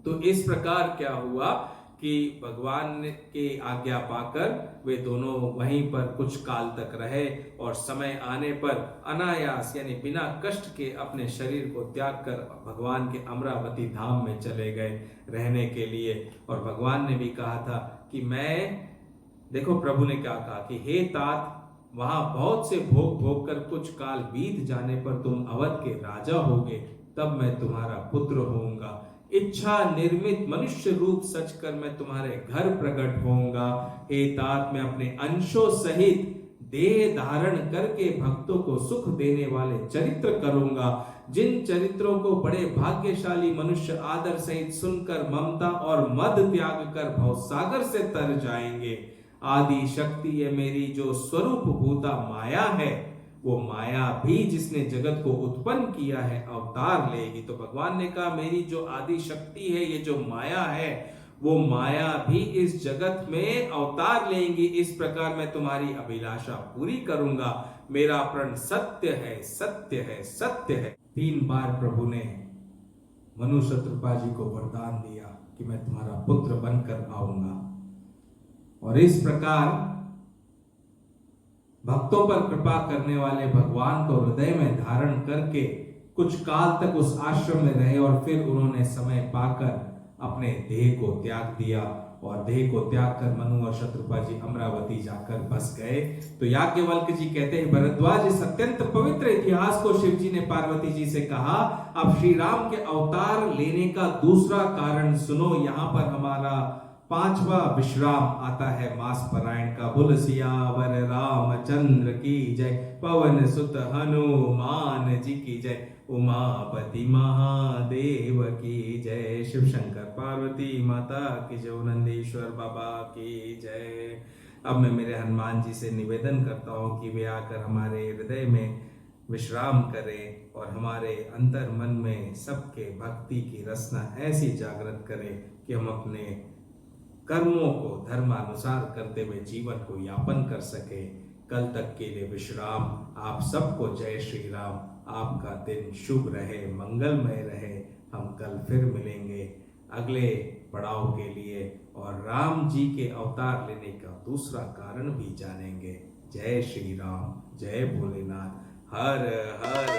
तो इस प्रकार क्या हुआ कि भगवान के आज्ञा पाकर वे दोनों वहीं पर कुछ काल तक रहे और समय आने पर अनायास यानी बिना कष्ट के अपने शरीर को त्याग कर भगवान के अमरावती धाम में चले गए रहने के लिए। और भगवान ने भी कहा था कि देखो प्रभु ने क्या कहा कि हे तात, वहां बहुत से भोग भोग कर कुछ काल बीत जाने पर तुम अवध के राजा होगे, तब मैं तुम्हारा पुत्र होऊंगा। इच्छा निर्मित मनुष्य रूप सच कर मैं तुम्हारे घर प्रकट होऊंगा। हे तात, मैं अपने अंशों सहित देह धारण करके भक्तों को सुख देने वाले चरित्र करूंगा। जिन चरित्रों को बड़े भाग्यशाली मनुष्य आदर सहित सुनकर ममता और मद त्याग कर भवसागर से तर जाएंगे। आदि शक्ति है मेरी जो स्वरूप भूता माया है, वो माया भी जिसने जगत को उत्पन्न किया है अवतार लेगी। तो भगवान ने कहा मेरी जो आदि शक्ति है, ये जो माया है, वो माया भी इस जगत में अवतार लेंगी। इस प्रकार मैं तुम्हारी अभिलाषा पूरी करूंगा। मेरा प्रण सत्य है, सत्य है, सत्य है। 3 बार प्रभु ने मनु शत्रुपा जी को वरदान दिया कि मैं तुम्हारा पुत्र बनकर आऊंगा। और इस प्रकार भक्तों पर कृपा करने वाले भगवान को हृदय में धारण करके कुछ काल तक उस आश्रम में रहे और फिर उन्होंने समय पाकर अपने देह को त्याग दिया। और देह को त्याग कर मनु और शत्रुपा जी अमरावती जाकर बस गए। तो याज्ञवल्क्य जी कहते हैं, भरद्वाज इस अत्यंत पवित्र इतिहास को शिव जी ने पार्वती जी से कहा। अब श्री राम के अवतार लेने का दूसरा कारण सुनो। यहाँ पर हमारा 5वां विश्राम आता है मास पारायण का। बोल सियावर रामचंद्र की जय, पवन सुत हनुमान जी की जय, उमापति महादेव की जय, शिव शंकर पार्वती माता की जय, नंदीश्वर बाबा की जय। अब मैं मेरे हनुमान जी से निवेदन करता हूँ कि वे आकर हमारे हृदय में विश्राम करें और हमारे अंतर मन में सबके भक्ति की रसना ऐसी जागृत करें कि हम अपने कर्मों को धर्मानुसार करते हुए जीवन को यापन कर सके। कल तक के लिए विश्राम। आप सबको जय श्री राम। आपका दिन शुभ रहे, मंगलमय रहे। हम कल फिर मिलेंगे अगले पड़ाव के लिए और राम जी के अवतार लेने का दूसरा कारण भी जानेंगे। जय श्री राम, जय भोलेनाथ, हर हर